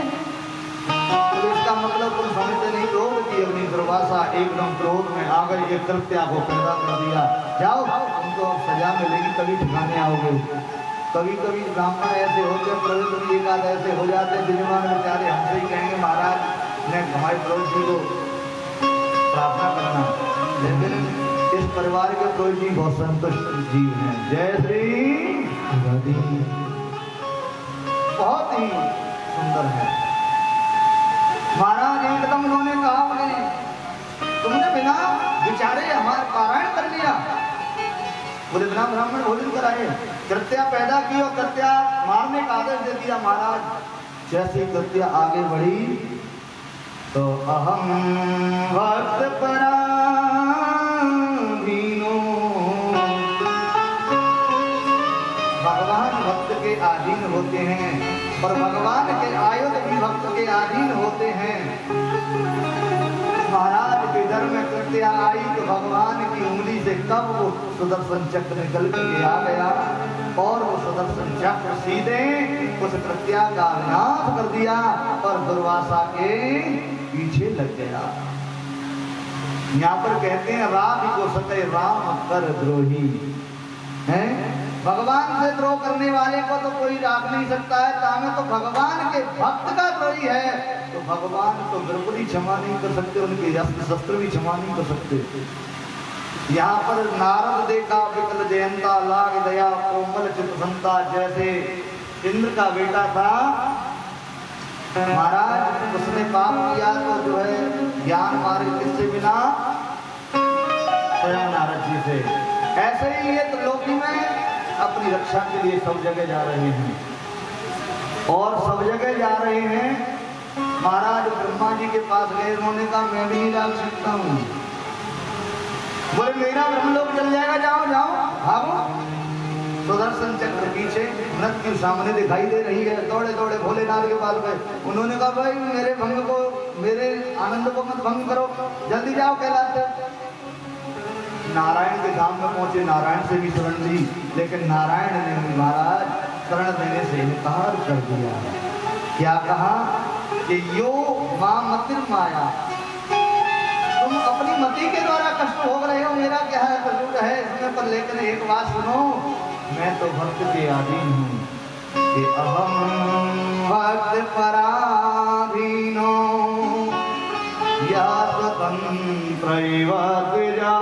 तो इसका मतलब तुम समझते नहीं लोग कि अपनी दुर्वासा एकदम क्रोध में आ गई, एक कृत्या को पैदा कर दिया। जाओ तुमको अब सजा मिलेगी, कभी ठिकाने आओगे। कभी कभी ब्राह्मण ऐसे होते हैं, प्रभु भी एक आध ऐसे हो जाते हैं विद्यमान बेचारे, हमसे ही कहेंगे महाराज ने हमारे प्रभु जी को प्रार्थना करना। लेकिन इस परिवार के प्रभु जी बहुत संतुष्ट जीव हैं। जय श्री, बहुत ही सुंदर है महाराज। एकदम उन्होंने कहा, बोले तुमने बिना विचारे हमारा पारायण कर लिया, बोले बिना ब्राह्मण भोजन कराए कृत्या पैदा की और कृत्या मारने का आदेश दे दिया। महाराज जैसे कृत्या आगे बढ़ी तो अहम भक्त पराधीनो, भगवान भक्त के अधीन होते हैं और भगवान के आयुध भी भक्त के अधीन होते हैं। महाराज के घर में कृत्या आई तो भगवान की उंगली से कब वो सुदर्शन चक्र निकल के आ गया और वो सुदर्शन चक्र सीधे उस कृत्या का विनाश कर दिया और दुर्वासा के पीछे लग गया। यहाँ पर कहते हैं राम को सते राम कर द्रोही है। भगवान से द्रोह करने वाले को तो कोई राख नहीं सकता है, तामे तो भगवान के भक्त का द्रोही है तो भगवान तो बिल्कुल ही क्षमा नहीं कर सकते, उनके अस्त्र शस्त्र भी क्षमा नहीं कर सकते। यहाँ पर नारद देखा विकल जयंता लाग दया कोमल चित्रसंता, जैसे इंद्र का बेटा था महाराज, उसने पाप किया तो जो है ज्ञान मार्ग किससे बिना, स्वयं नारद जी से। ऐसे ही ये त्रिलोकी में अपनी रक्षा के लिए सब जगह जा रहे हैं और सब जगह जा रहे हैं। महाराज ब्रह्मा जी के पास गए, उन्होंने कहा मैं भी नहीं डाल सकता हूँ। बोले मेरा ब्रह्मलोक चल जाएगा, जाओ जाओ भागो। सुदर्शन चक्र पीछे मृत्यु सामने दिखाई दे रही है, दौड़े दौड़े भोलेनाथ के पास गए। उन्होंने कहा भाई मेरे भंग को, मेरे आनंद को मत भंग करो, जल्दी जाओ कैलाश। नारायण के धाम में पहुंचे, नारायण से भी शरण ली, लेकिन नारायण ने महाराज शरण देने से इनकार कर दिया। क्या कहा कि यो मां मतिर माया, तुम अपनी मति के द्वारा कष्ट भोग रहे हो, मेरा क्या है कसूर है इसमें। पर लेकिन एक बात सुनो, मैं तो भक्त के अधीन हूँ कि अहम भक्त पराधीनो या स्वतंत्र जा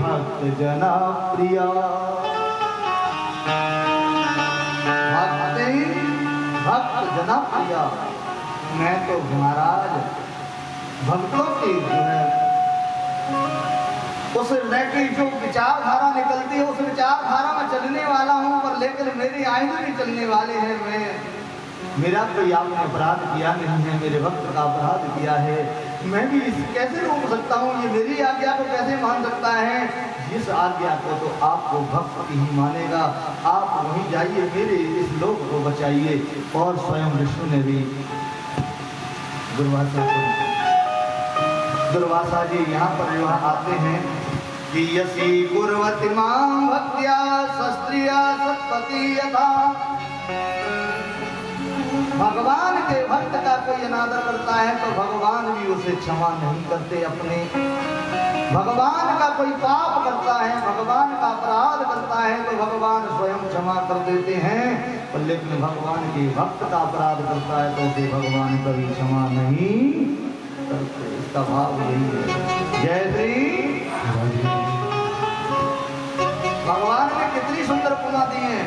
भक्त जना प्रिया, भक्त जना प्रिया। मैं तो महाराज भक्तों की जो है उस हृदय की जो विचारधारा निकलती है उस विचारधारा में चलने वाला हूँ, पर लेकिन मेरे आयुध भी चलने वाले हैं। मेरा कोई आपने अपराध किया नहीं है, मेरे भक्त का अपराध किया है, मैं भी इसे कैसे रोक सकता हूँ? ये मेरी आज्ञा को कैसे मान सकता है? जिस आज्ञा को तो आपको भक्त ही मानेगा, आप वहीं जाइए, मेरे इस लोक को बचाइए। और स्वयं विष्णु ने भी दुर्वासा जी यहाँ पर जो आते हैं कि यसी कुर्वति मां भक्त्या शस्त्रिया सत्पति यथा। भगवान के भक्त का कोई अनादर करता है तो भगवान भी उसे क्षमा नहीं करते। अपने भगवान का कोई पाप करता है, भगवान का अपराध करता है तो भगवान स्वयं क्षमा कर देते हैं, पर लेकिन भगवान के भक्त का अपराध करता है तो उसे भगवान कभी क्षमा नहीं करते। इसका भाव यही है। जय श्री भगवान ने कितनी सुंदर पुना दी है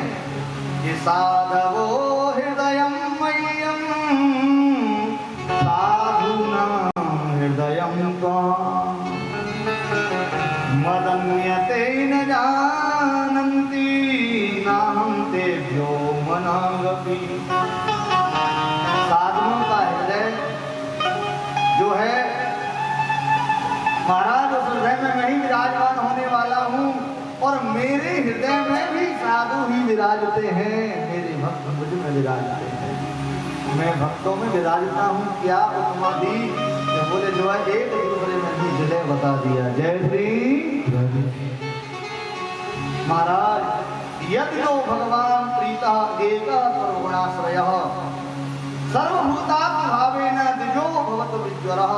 कि साधवो हृदयम मह्यम साधुना हृदयम त्वाम। जानन्ति नाहं तेभ्यो मनागपि। साधुओं का हृदय जो है महाराज, उस हृदय में मैं ही विराजमान होने वाला हूँ, और मेरे हृदय में भी साधु ही विराजते हैं, मेरे भक्त मुझ में विराजते हैं, मैं भक्तों में विराजता हूँ। क्या उपमा दी, बोले जो है एक दूसरे में भी विलय बता दिया। जय श्री महाराज। यदि जो भगवान प्रीता एक सर्वगुणाश्रय सर्वभूतात्म भावेन द्विजो भवतु विज्वरः।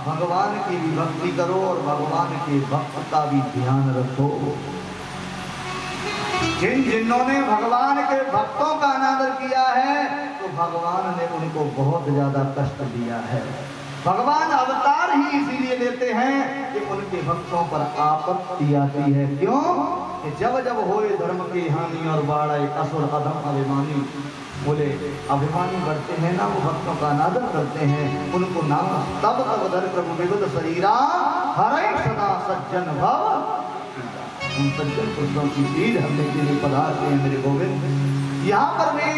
भगवान की भी भक्ति करो और भगवान के भक्त का भी ध्यान रखो। जिन्होंने भगवान के भक्तों का अनादर किया है तो भगवान ने उनको बहुत ज्यादा कष्ट दिया है। भगवान अवतार ही इसीलिए लेते हैं कि उनके भक्तों पर आपत्ति आती है। क्यों कि जब जब होए धर्म की हानि और बाढ़े असुर अधम अभिमानी, बोले अभिमानी बढ़ते हैं ना, वो भक्तों का अनादर करते हैं, उनको नाम तब तब धर प्रभु विविध शरीरा हरे सदा सज्जन भव। उन सज्जन पुरुषों की पीढ़ हमने के लिए पधारते हैं मेरे गोविंद। यहाँ पर भी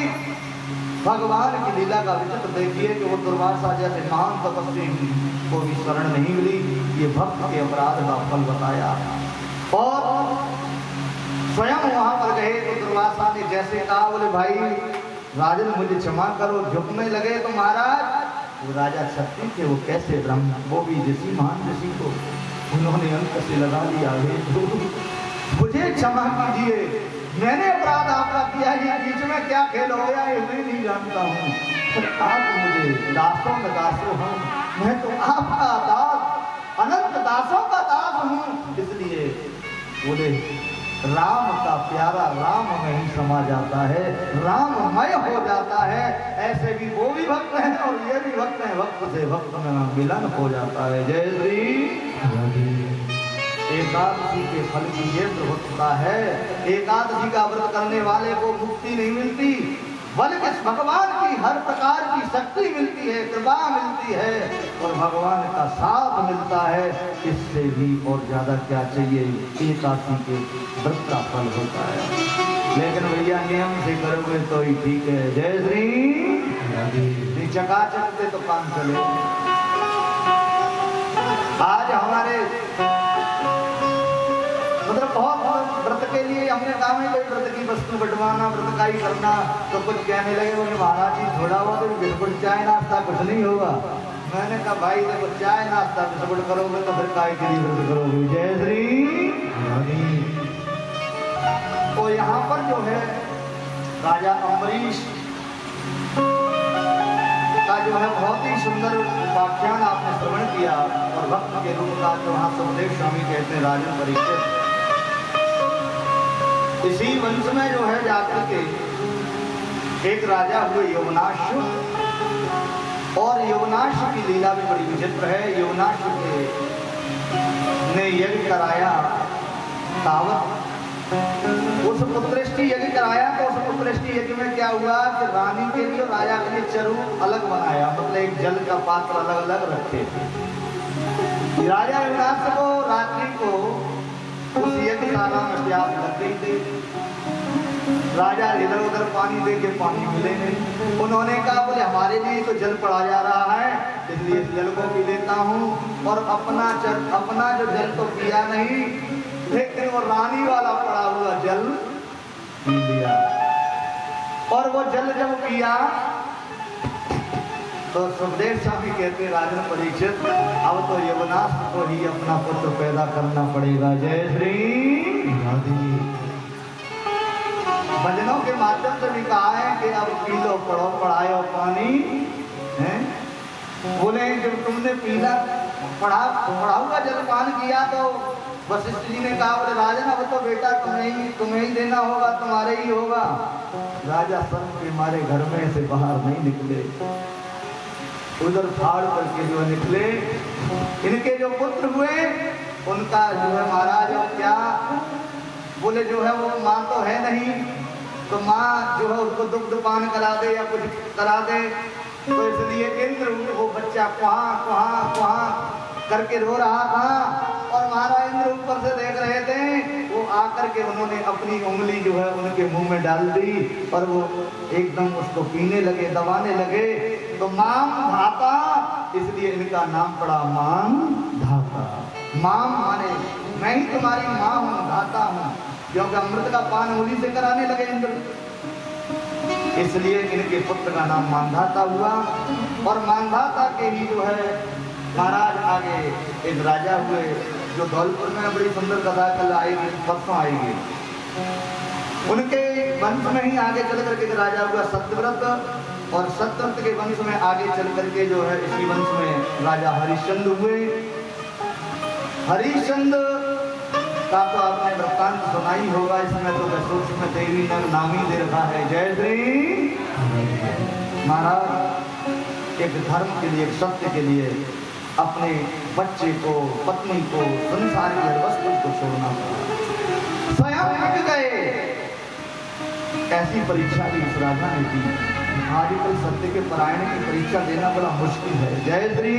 भगवान की लीला का विचित्र देखिए कि वो दुर्वासा जैसे महान तपस्वी को भी शरण नहीं मिली, ये भक्त के अपराध का फल बताया। और स्वयं वहां पर गए तो दुर्वासा ने जैसे कहा, बोले भाई राजन मुझे क्षमा करो, झुकने लगे तो महाराज वो राजा शक्ति थे, वो कैसे ब्रह्म, वो भी ऋषि महान ऋषि को उन्होंने अंक से लगा लिया। मुझे क्षमा कीजिए, मैंने अपराध आपका किया, ये बीच में क्या खेल हो गया ये मैं नहीं जानता हूँ, पर आप मुझे दासों में दासों हूँ, मैं तो आपका दास, अनंत दासों का दास हूँ। इसलिए बोले राम का प्यारा राम में ही समा जाता है, राममय हो जाता है। ऐसे भी वो भी भक्त हैं और ये भी भक्त हैं, भक्त से भक्त में मिलन हो जाता है। जय श्री। एकादशी के फल की ये प्रभुत्ता है, एकादशी का व्रत करने वाले को मुक्ति नहीं मिलती, बल्कि भगवान की हर प्रकार की शक्ति मिलती है, कृपा मिलती है और भगवान का साथ मिलता है। इससे भी और ज्यादा क्या चाहिए, एकादशी के व्रत का फल होता है। लेकिन भैया नियम से करोगे तो ही ठीक है। जय श्री। चकाचक से तो काम चले। आज हमारे मतलब बहुत व्रत के लिए हमने कहा है कोई व्रत की वस्तु बंटवाना, व्रत का ही करना, तो कुछ कहने लगे बोले महाराज जी थोड़ा हुआ तो बिल्कुल चाय नाश्ता कुछ नहीं होगा। मैंने कहा भाई देखो चाय नाश्ता बिल्कुल करोगे तो फिर काय के लिए व्रत करोगे। जय श्री। तो यहाँ पर जो है राजा अम्बरीश का जो है बहुत ही सुंदर उपाख्यान आपने श्रवण किया और भक्त के रूप का जो वहाँ सुखदेव स्वामी कहते हैं राजन परीक्षित। इसी वंश में जो है जाकर के एक राजा हुए यवनाश, और यवनाश की लीला भी बड़ी विचित्र है। यवनाश ने यज्ञ कराया, उस पुत्रष्टि यज्ञ कराया तो उस पुत्रष्टि यज्ञ में क्या हुआ कि रानी के लिए राजा के लिए चरु अलग बनाया, मतलब एक जल का पात्र अलग अलग रखे थे। राजा यवनाश को रात्रि को उस यज्ञशाला में प्यास लग गई थी। राजा इधर उधर पानी दे के पानी मिले नहीं। उन्होंने कहा बोले हमारे लिए तो जल पड़ा जा रहा है, इसलिए इस जल को पी लेता हूँ, और अपना जो जल तो पिया नहीं, लेकिन वो रानी वाला पड़ा हुआ जल पी लिया। और वो जल जब पिया तो सुखदेव स्वामी कहते राजन परीक्षित अब तो यवनाश को ही अपना पुत्र पैदा करना पड़ेगा। जय श्री। भजनों के माध्यम से भी कहा है कि अब पी लो पढ़ो पढ़ाओ पानी है। बोले जब तुमने पीला पढ़ा हुआ जलपान किया तो वशिष्ठ जी ने कहा बोले राजन अब तो बेटा तुम्हें ही देना होगा, तुम्हारे ही होगा। राजा शर्म के मारे घर में से बाहर नहीं निकले, उधर फाड़ करके जो निकले। इनके जो पुत्र हुए उनका जो है महाराज क्या बोले जो है वो माँ तो है नहीं, तो माँ जो है उसको दुग्ध पान करा दे या कुछ करा दे, तो इसलिए इंद्र वो बच्चा कुहा करके रो रहा था और महाराज इंद्र ऊपर से देख रहे थे। वो आकर के उन्होंने अपनी उंगली जो है उनके मुंह में डाल दी और वो एकदम उसको पीने लगे, दबाने लगे। तो माम धाता, इसलिए इनका नाम पड़ा माम धाता। माम माने मैं ही तुम्हारी माँ हूँ, धाता हूँ, क्योंकि अमृत का पान उंगली से कराने लगे इंद्र, इसलिए इनके पुत्र का नाम मानधाता हुआ। और मानधाता के ही जो है महाराज आगे एक राजा हुए, जो धौलपुर में बड़ी सुंदर कथा कल आएगी, परसों आएगी। उनके वंश में ही आगे चल करके राजा हुआ सत्यव्रत, और सत्यव्रत के वंश में आगे चल करके जो है इसी वंश में राजा हरिश्चंद्र हुए। हरिश्चंद्र का तो आपने वृत्तांत सुना ही होगा, इसमें तो सूक्ष्म देवी नाम ही दे रखा है। जय श्री महाराज एक धर्म के लिए, एक सत्य के लिए अपने बच्चे को, पत्नी को, संसार की हर वस्तु को छोड़ना पड़ा, स्वयं थक गए। ऐसी परीक्षा भी इस राजा ने दी। आजकल सत्य के परायण की परीक्षा देना बड़ा मुश्किल है। जय श्री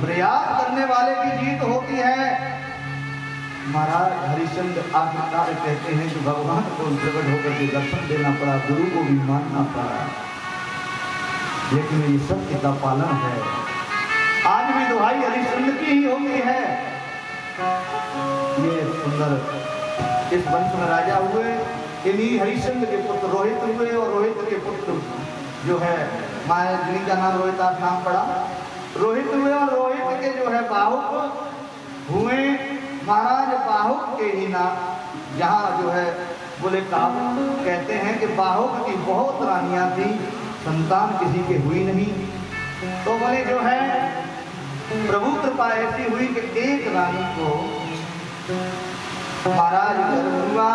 प्रयास करने वाले की जीत होती है। महाराज हरिश्चंद्र आखिरकार कहते हैं कि भगवान को प्रकट होकर के दर्शन देना पड़ा, गुरु को भी मानना पड़ा, लेकिन ये सत्य का पालन है। आज भी दुहाई हरिश्चंद्र की ही होती है। ये सुंदर इस वंश में राजा हुए, इन्हीं हरिश्चंद्र के पुत्र रोहित हुए, और रोहित के पुत्र जो है माया जिनका नाम रोहितास नाम पड़ा, रोहित हुए। और रोहित के जो है बाहुक हुए। महाराज बाहुक के ही नाम जहाँ जो है बोले काब कहते हैं कि बाहुक की बहुत रानियां थी, संतान किसी के हुई नहीं। तो बोले जो है प्रभु कृपा ऐसी हुई कि एक रानी को महाराज गर्भ हुआ,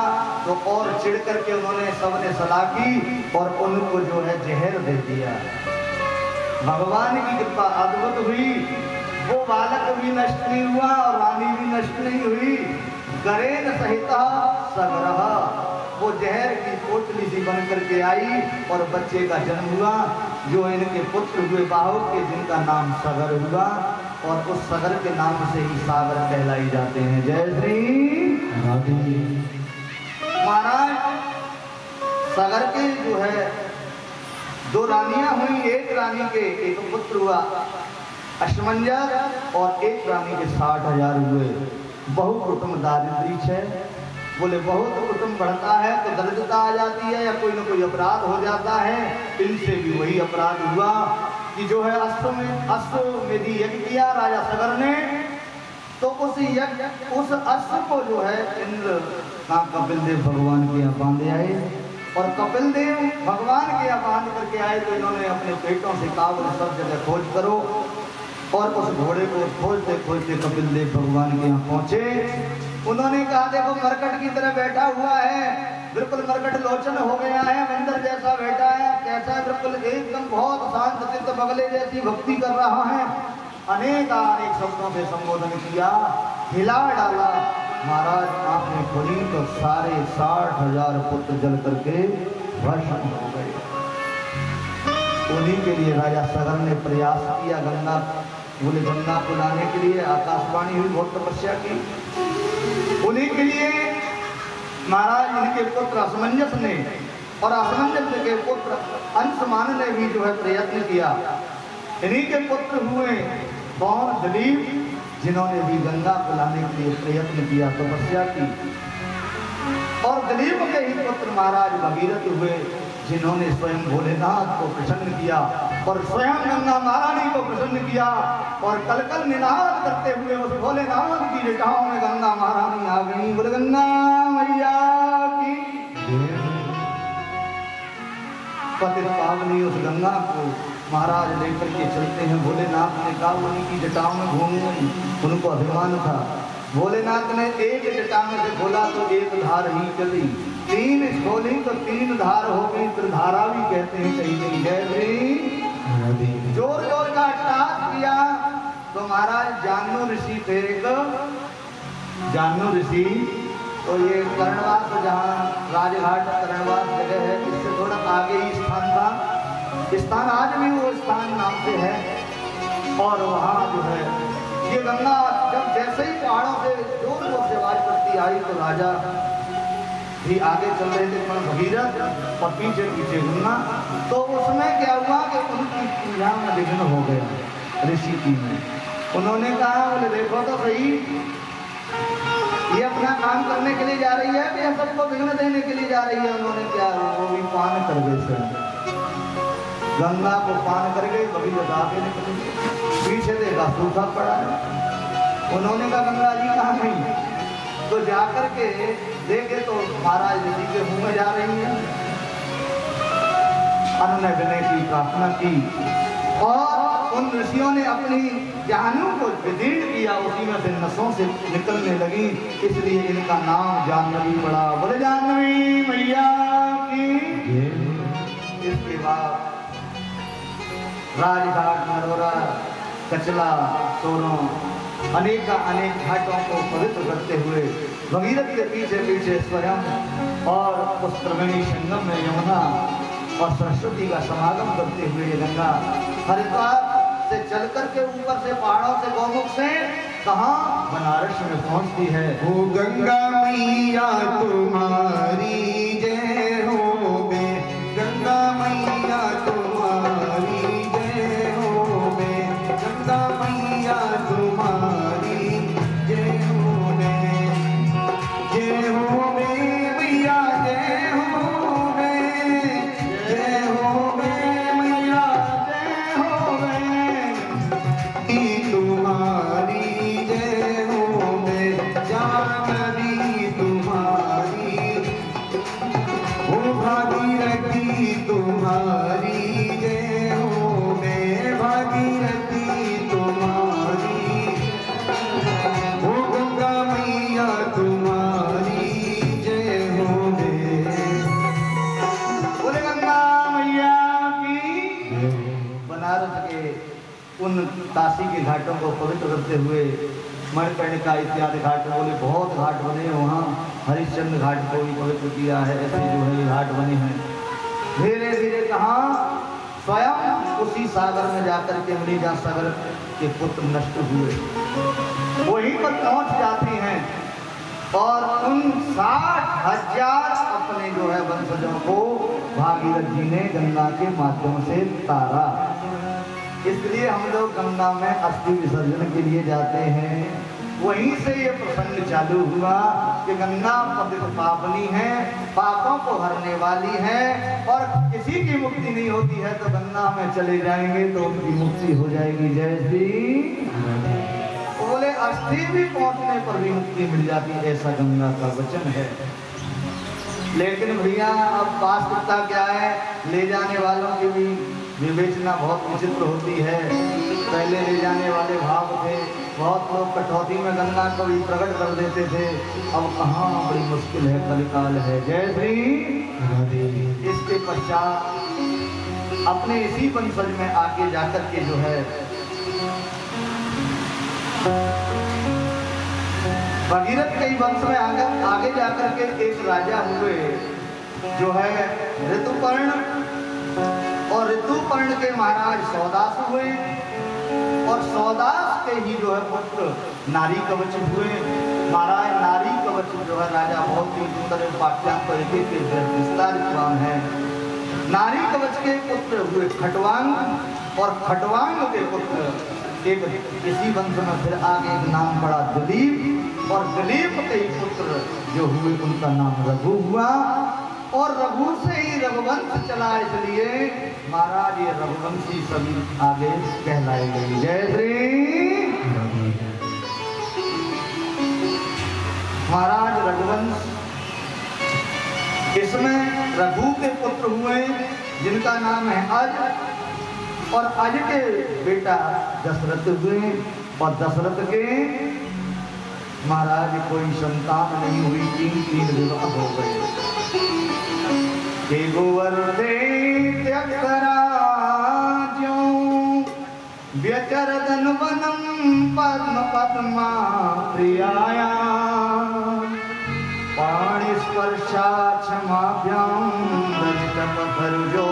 तो और चिढ़ करके उन्होंने सबने सलाह की और उनको जो है जहर दे दिया। भगवान की कृपा अद्भुत हुई, वो बालक भी नष्ट नहीं हुआ और रानी भी नष्ट नहीं हुई। गरेन सहिता सगरह, वो जहर की पोटली सी बन करके आई और बच्चे का जन्म हुआ, जो इनके पुत्र हुए बाहुक के, जिनका नाम सगर हुआ। और उस सगर के नाम से ही सागर कहलाई जाते हैं। जय श्री महाराज सगर के जो है दो रानियां हुई, एक रानी के एक पुत्र हुआ अश्मंजर, और एक रानी के 60,000 हुए। बहु कुटुंब दारिद्र्य है। बोले बहुत कुटुंब बढ़ता है तो दरिद्रता आ जाती है या कोई ना कोई अपराध हो जाता है। इनसे भी वही अपराध हुआ कि जो है अश्वमेध यज्ञ किया राजा सगर ने, तो उस यज्ञ उस अश्व को जो है इंद्र कपिल देव भगवान के यहाँ बांधे आए, और कपिल देव भगवान के यहाँ बांध करके आए तो इन्होंने अपने पेटों से कहा सब जगह खोज करो, और उस घोड़े को खोजते खोजते कपिल देव भगवान के यहाँ पहुंचे। उन्होंने कहा देखो मरकट की तरह बैठा हुआ है, बिल्कुल मरकट लोचन हो गया है, मंदिर जैसा बैठा है, कैसा है, बिल्कुल एकदम बहुत शांत चित्त, बगले जैसी भक्ति कर रहा है। अनेक शब्दों से संबोधन किया, हिला डाला। महाराज आपने खोली तो सारे 60,000 पुत्र जल करके भस्म हो गए। उन्हीं के लिए राजा सगर ने प्रयास किया गंगा, बोले गंगा को लाने के लिए आकाशवाणी हुई, बहुत तपस्या की। उन्हीं के लिए महाराज इनके पुत्र असमंजस ने और असमंजस के पुत्र अंशमान ने भी जो है प्रयत्न किया। इन्हीं के पुत्र हुए कौन? दिलीप, जिन्होंने भी गंगा को लाने के लिए प्रयत्न किया, तपस्या की। और दिलीप के ही पुत्र महाराज भगीरथ हुए, जिन्होंने स्वयं भोलेनाथ को प्रसन्न किया और स्वयं गंगा महारानी को प्रसन्न किया, और कलकल निनाद करते हुए उस भोलेनाथ की जटाओं में गंगा महारानी आ गई। बोले गंगा मैया की। पतित पावनी उस गंगा को महाराज लेकर के चलते हैं। भोलेनाथ ने कहा उन्हीं की जटाओं में घूमूं, उनको अभिमान था। भोलेनाथ ने एक जटा में से खोला तो एक धार ही चली, 3 खोली तो 3 धार हो गई, त्रिधारा भी कहते हैं कहीं कहीं। जय जोर जोर का अट्टहास किया तो महाराज जान्नू ऋषि थे। जान्नू ऋषि तो ये कर्णवास, जहाँ राजघाट कर्णवास जगह है, इससे थोड़ा आगे ही स्थान था। स्थान आज भी वो स्थान नाम से है। और वहाँ जो है ये गंगा जब जैसे ही पहाड़ों से जोर जोर से आवाज पड़ती आरती आई तो राजा भी आगे चल रहे थे पर भगीरथ और पीछे पीछे गंगा। तो उसमें क्या हुआ कि उनकी पूजा में विघ्न हो गया ऋषि की में। उन्होंने कहा बोले देखो तो सही, ये अपना काम करने के लिए जा रही है या सबको विघ्न देने के लिए जा रही है। उन्होंने क्या वो भी पान कर गए, गंगा को पान कर गए, भगीरथ आगे निकल गए, पीछे देखा सूखा पड़ा है। उन्होंने कहा गंगा जी कहाँ गई? तो जाकर के देखे तो महाराज ऋषि के मुंह में जा रही है। अनुनय विनय की प्रार्थना की और उन ऋषियों ने अपनी जाहनू को विदीर्ण किया, उसी में से नसों से निकलने लगी, इसलिए इनका नाम जाह्नवी पड़ा। बोले जाह्नवी मैया की। इसके बाद राजघाट, नरोरा, कचला, सोरों अनेक घाटों को पवित्र करते हुए भगीरथ के पीछे पीछे स्वयं और उस त्रिवेणी संगम में यमुना और सरस्वती का समागम करते हुए ये गंगा हरिद्वार से चल करके ऊपर से पहाड़ों से गौमुख से कहाँ बनारस में पहुंचती है। वो गंगा मैया तुम्हारी जय हो बे, गंगा मैया तुम्हारी जय हो बे, गंगा मैया तुम्हारी जय हो बे, जय हो बे मैया जय हो बे, जय हो बे मैया जय हो बे, ई तुम्हारी जय हो बे, जाह्नवी तुम्हारी, ओ भागीरथी तुम्हारी जय हो बे, भागीरथी तुम्हारी, ओ गंगा मैया तुम्हारी जय हो बे। बोले गंगा मैया की। बनारस के उन काशी के घाटों को पवित्र करते हुए मणिकर्णिका इत्यादि घाट, बोले बहुत घाट बने वहाँ। हरिश्चंद्र घाट को भी पवित्र किया है, ऐसे जो है ये घाट बने हैं। धीरे धीरे कहाँ स्वयं उसी सागर में जाकर के मरीजा सागर के पुत्र नष्ट हुए, वहीं पर पहुंच जाती हैं और उन 60,000 अपने जो है वंशजों को भागीरथ जी ने गंगा के माध्यम से तारा। इसलिए हम लोग गंगा में अस्थि विसर्जन के लिए जाते हैं। वहीं से ये प्रसंग चालू हुआ कि गंगा पवित्र पावनी है, पापों को हरने वाली है और किसी की मुक्ति नहीं होती है तो गंगा में चले जाएंगे तो उनकी मुक्ति हो जाएगी। जय श्री। बोले अस्थि भी पहुंचने पर भी मुक्ति मिल जाती है, ऐसा गंगा का वचन है। लेकिन भैया अब वास्तविकता क्या है, ले जाने वालों की भी विवेचना बहुत विचित्र होती है। पहले ले जाने वाले भाव थे, बहुत लोग कटौती में गंगा को भी प्रकट कर देते थे। अब कहाँ, बड़ी मुश्किल है, कलिकाल है। जय श्री। इसके पश्चात अपने इसी वंशज में आगे जाकर के जो है भगीरथ के वंश में आगे जाकर के एक राजा हुए जो है ऋतुपर्ण, और ऋतुपर्ण के महाराज सौदास हुए और सौदास के ही जो है पुत्र नारी कवच हुए। महाराज नारी कवच जो है राजा बहुत ही सुंदर पाठ्यांक तरीके के विस्तारित है। नारी कवच के पुत्र हुए खटवांग और खटवांग के पुत्र एक इसी वंश में फिर आगे एक नाम पड़ा दिलीप, और दिलीप के ही पुत्र जो हुए उनका नाम रघु हुआ और रघु से ही रघुवंश चला, इसलिए महाराज ये रघुवंशी सभी आगे कहलाए गए। जय श्री। महाराज रघुवंश, इसमें रघु के पुत्र हुए जिनका नाम है अज, और अज के बेटा दशरथ हुए, और दशरथ के महाराज कोई संतान नहीं हुई, 3 विवाह हो गए। गोवर्धे त्यक्तराज्यों व्यचरदन वनम पद्म पद्मा प्रियाया, पाणि स्पर्शा क्षमाभ्याम दलित पथरुजो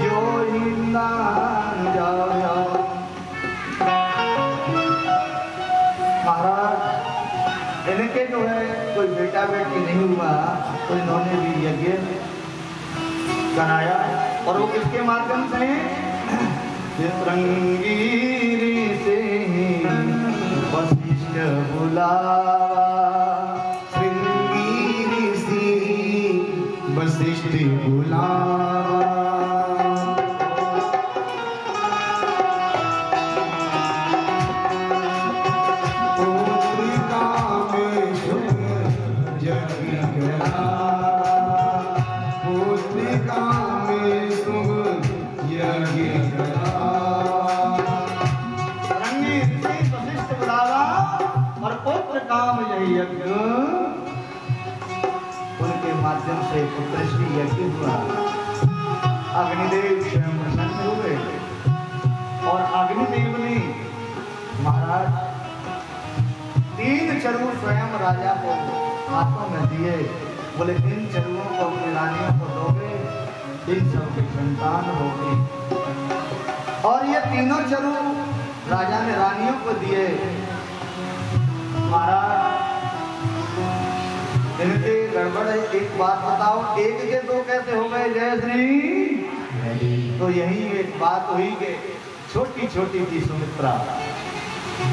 यो हिंदान जाया। महाराज इनके जो है कोई बेटा बेटी नहीं हुआ तो इन्होंने भी यज्ञ कराया। और वो किसके माध्यम से? श्रृंगीरी से वशिष्ठ बुलावा, श्रृंगीरी से वशिष्ठ बुलावा। काम यही यज्ञ, उनके माध्यम से पुत्र श्री यज्ञ हुआ। अग्निदेव स्वयं प्रसन्न हुए और अग्निदेव ने महाराज 3 चरु स्वयं राजा को हाथों में दिए। बोले इन चरुओं को अपनी रानियों को दोगे, इन सबकी संतान होगी। और ये तीनों चरु राजा ने रानियों को दिए। महाराज इनके गड़बड़ है, एक बात बताओ, 1 के 2 कैसे हो गए जय श्री? तो यही एक बात हुई कि छोटी छोटी थी सुमित्रा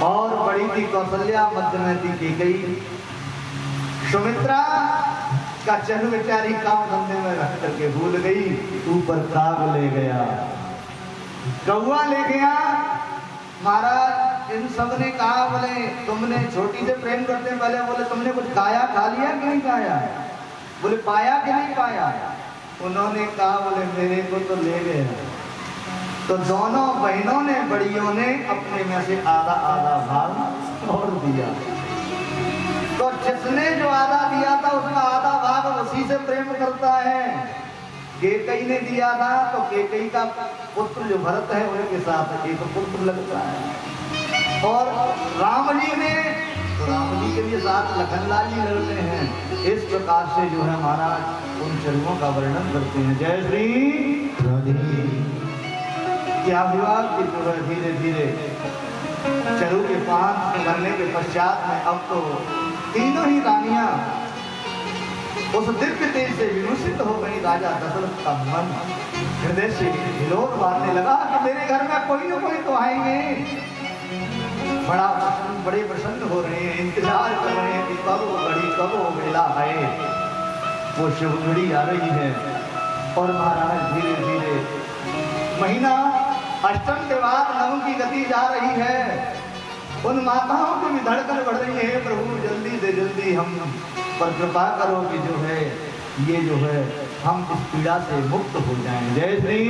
और बड़ी थी कौशल्या, मध्य में थी कैकेयी। सुमित्रा का चन बेचारी काम धंधे में रख करके भूल गई, ऊपर काग ले गया, कौआ ले गया। महाराज इन सब ने कहा, बोले तुमने छोटी से प्रेम करते पहले बोले तुमने कुछ खाया, खा लिया कि नहीं खाया? बोले पाया कि नहीं पाया? उन्होंने कहा बोले मेरे को तो ले गए। तो दोनों बहनों ने, बड़ियों ने अपने में से आधा आधा भाग छोड़ दिया। तो जिसने जो आधा दिया था उसका आधा भाग उसी से प्रेम करता है। कैकेयी ने दिया था तो कैकेयी का पुत्र जो भरत है उनके साथ एक पुत्र लगता है। और राम जी ने, तो राम जी के लिए साथ लखनलाल जी लड़ते हैं। इस प्रकार से जो है महाराज उन चरुओं का वर्णन करते हैं। जय श्री। क्या हुआ कि जो है धीरे धीरे चरु के पांच बनने के पश्चात में अब तो तीनों ही रानियां उस दिव्य तेज से विभूषित हो गई। राजा दशरथ का मन हृदय से हिलोर मारने लगा कि मेरे घर में कोई न कोई तो आएंगे। बड़े प्रसन्न हो रहे हैं, इंतजार कर रहे हैं कि कब वो घड़ी, कब वो वेला आए। वो शुभ घड़ी आ रही है। और महाराज धीरे धीरे महीना अष्टम के बाद नवम की गति जा रही है। उन माताओं की भी धड़कन बढ़ रही है, प्रभु जल्दी से जल्दी हम पर कृपा करो कि जो है ये जो है हम इस पीड़ा से मुक्त हो जाएं। जय श्री।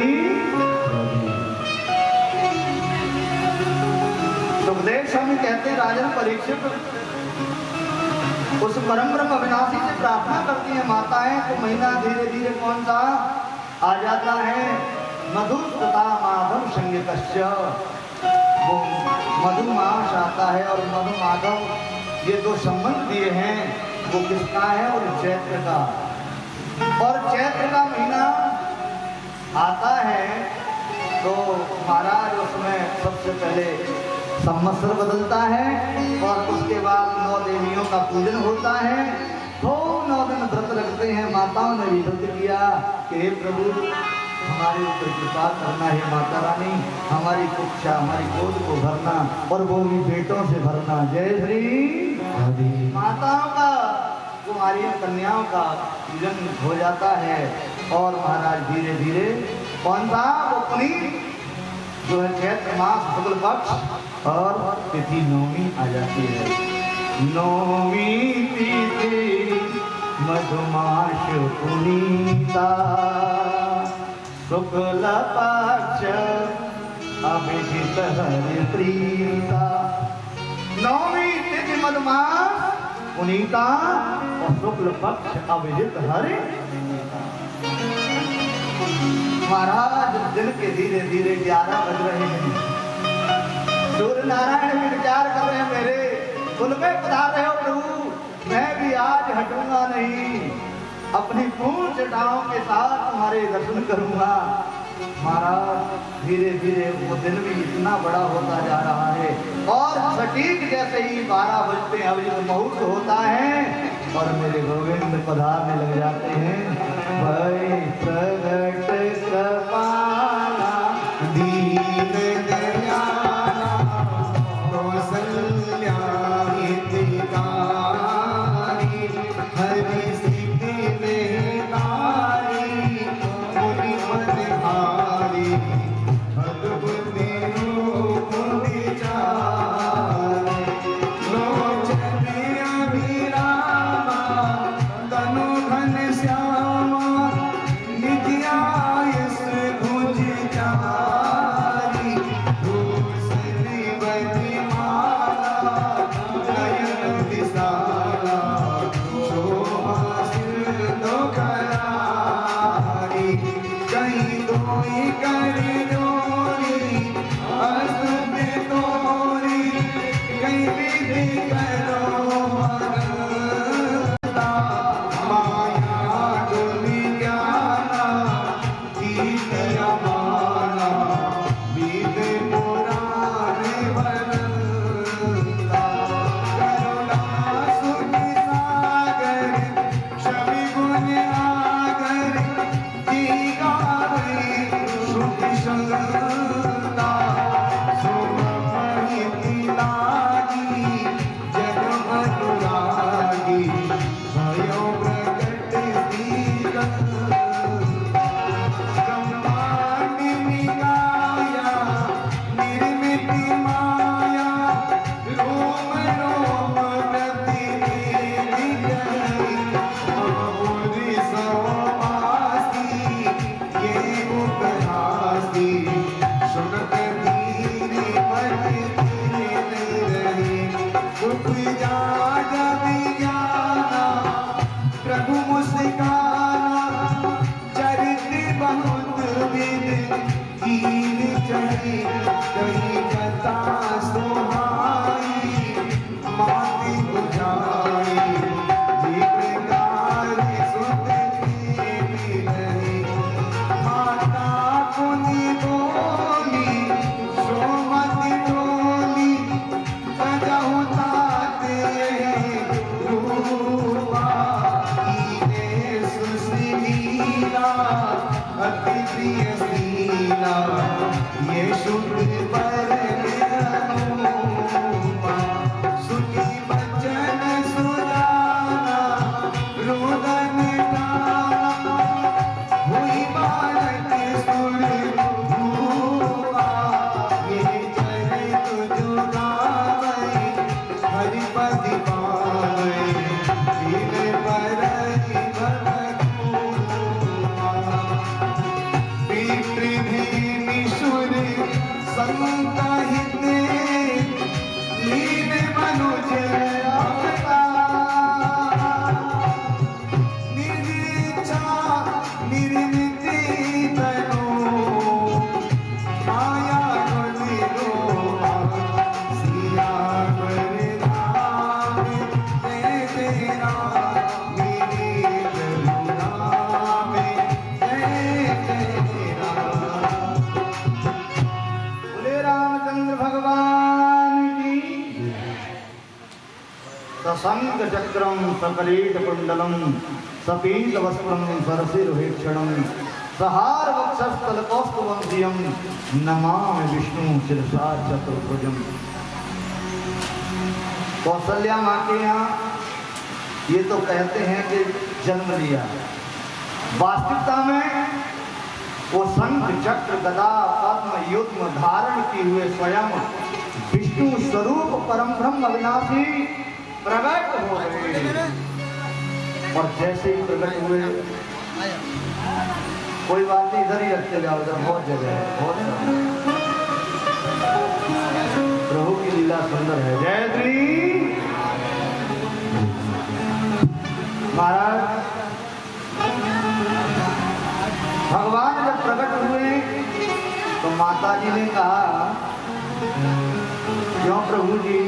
सुखदेव स्वामी कहते हैं राजन परीक्षित उस परम ब्रह्म अविनाशी से प्रार्थना करती है माताएं, तो महीना धीरे धीरे कौन सा आ जाता है? मधुस्तता माधव संगीतस्य, वो मधुमास आता है। और मधु माधव ये दो संबंध दिए हैं, वो किसका है? और चैत्र का। और चैत्र का महीना आता है तो महाराज उसमें सबसे पहले संवत्सर बदलता है और उसके बाद 9 देवियों का पूजन होता है। तो 9 दिन व्रत रखते हैं। माताओं ने भी व्रत किया कि हे प्रभु हमारे ऊपर कृपा करना है, माता रानी हमारी कुक्षा, हमारी गोद को भरना और वो भी बेटों से भरना। जय श्री। माताओं का, कुमारियों कन्याओं का पूजन हो जाता है। और महाराज धीरे धीरे कौन सा? वो पुनीत जो है चैत्र मास शुक्ल पक्ष और तिथि नौमी आ जाती है। नौमी तिथि मधुमास पुनीता, शुक्ल पक्ष अभिजित हरि प्रीता। नौमी तिथि मधुमास पुनीता और शुक्ल पक्ष अभिजित हरि। महाराज दिन के धीरे धीरे 11 बज रहे हैं। सूर्य नारायण भी विचार कर रहे हैं मेरे कुल में पधार रहे हो प्रभु, मैं भी आज हटूंगा नहीं, अपनी पूर्ण चटाओं के साथ तुम्हारे दर्शन करूंगा। महाराज धीरे धीरे वो दिन भी इतना बड़ा होता जा रहा है और सटीक जैसे ही 12 बजते हैं अभी मुहूर्त होता है और मेरे गोविंद पधारने लग जाते हैं। भाई प्रगट कृपाला दीन दयाला कौसल्या हितकारी हरि सिद्धि नेतारी मुनि मनहारी अद्भुत रूप विचारे लोचन अभिरामा तनु घन श्यामा निज आयस भुज चारी भूषण बनी माला नयन विशाला शोभा सिंधु करारी कहीं दोई कर जोरी हस्त तोरी कहीं विधि करो मनता माया दुनियाना कीर्तिया माला वेद पुराण वरंता करुणा सुनि सागर छवि गुण आगर जी गावे श्रुति संगता सुमहिति लागी जन अनुरागी भयो प्रकट दीगंता ब्रह्मांड निकाया निर्मित माया रोम रोम प्रतिदिन महापुरी सवासी ये उपहासी सुनत धीरे मत रहे उपजा जब जाना प्रभु मुस्काना चरित्र बहुत विद कीन चढ़े कहीं कथा सुहाई माति बुझाई जी प्रकार सुनते रहे माता पुनि बोली सोमति डोली सजहु ताते रूपा कीने सुशीला अति प्रिय शीला ये शुद्ध पर अनुपमा सुखी बचन सुजाना रुदन गाना हुई बालक सुर भूपा ये चरित जो गावे हरिपति पावे जिन परहि भगतूपा पितृभीनिशुर संतहित लीन मनुज अवतार निज इच्छा निर्मित तनु माया गुणिरो सिया पर राम जय जय राम मेरे करुणा में जय जय राम। बोले रामचंद्र भगवान की। सशंक चक्रम सकलेट कुंडलम सपीत वस्त्रम सरसिरुहेक्षणम सहार वक्षस्थल कौस्तुभंसियम नमामि विष्णु शिरसा चतुर्भुजम। कौशल्या माँ के यहाँ ये तो कहते हैं कि जन्म लिया, वास्तविकता में वो शंख चक्र गदा पद्म युग्म धारण किए हुए स्वयं विष्णु स्वरूप परम ब्रह्म अविनाशी प्रकट हो गए। और जैसे ही प्रकट हुए, कोई बात नहीं, इधर ही रखते जाओ, इधर बहुत जगह है, बहुत जगह। प्रभु की लीला सुंदर है। जय श्री महाराज। भगवान जब प्रकट हुए तो माता जी ने कहा, क्यों प्रभु जी,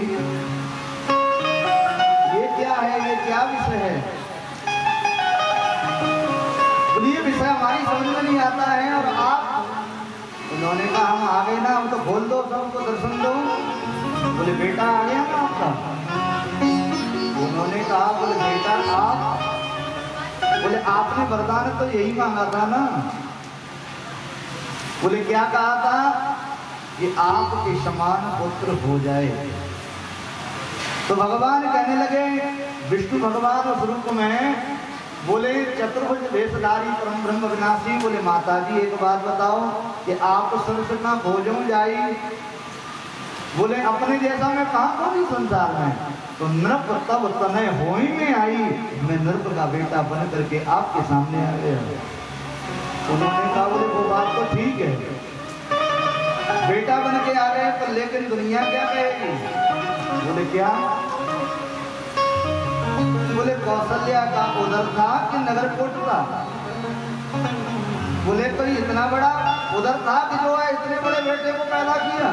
ये क्या है, ये क्या विषय है? बोलिए विषय हमारी समझ में नहीं आता है और आप उन्होंने कहा हम आ गए ना, हम तो खोल दो, सबको दर्शन दो। बोले बेटा आ गया ना आपका? उन्होंने कहा बोले बेटा आप, बोले आपने वरदान तो यही मांगा था ना। बोले क्या कहा था? कि आपके समान पुत्र हो जाए। तो भगवान कहने लगे, विष्णु भगवान उस रूप में बोले चतुर्भुज वेशधारी परम ब्रह्म विनाशी, बोले माता जी एक बात बताओ कि आप सरस्वती भोजन जाई, बोले अपने जैसा मैं कहाँ कोई संसार में। तो नृप तब तनय होई में आई, मैं नृप का बेटा बन करके आपके सामने आ गया। उन्होंने कहा बोले वो बात तो ठीक है, बेटा बन के आ गए, पर लेकिन दुनिया क्या कहेगी? बोले क्या? बोले कौशल्या का उदर था कि नगर कोट था? बोले तो इतना बड़ा उदर था कि जो है इतने बड़े बेटे को पैदा किया।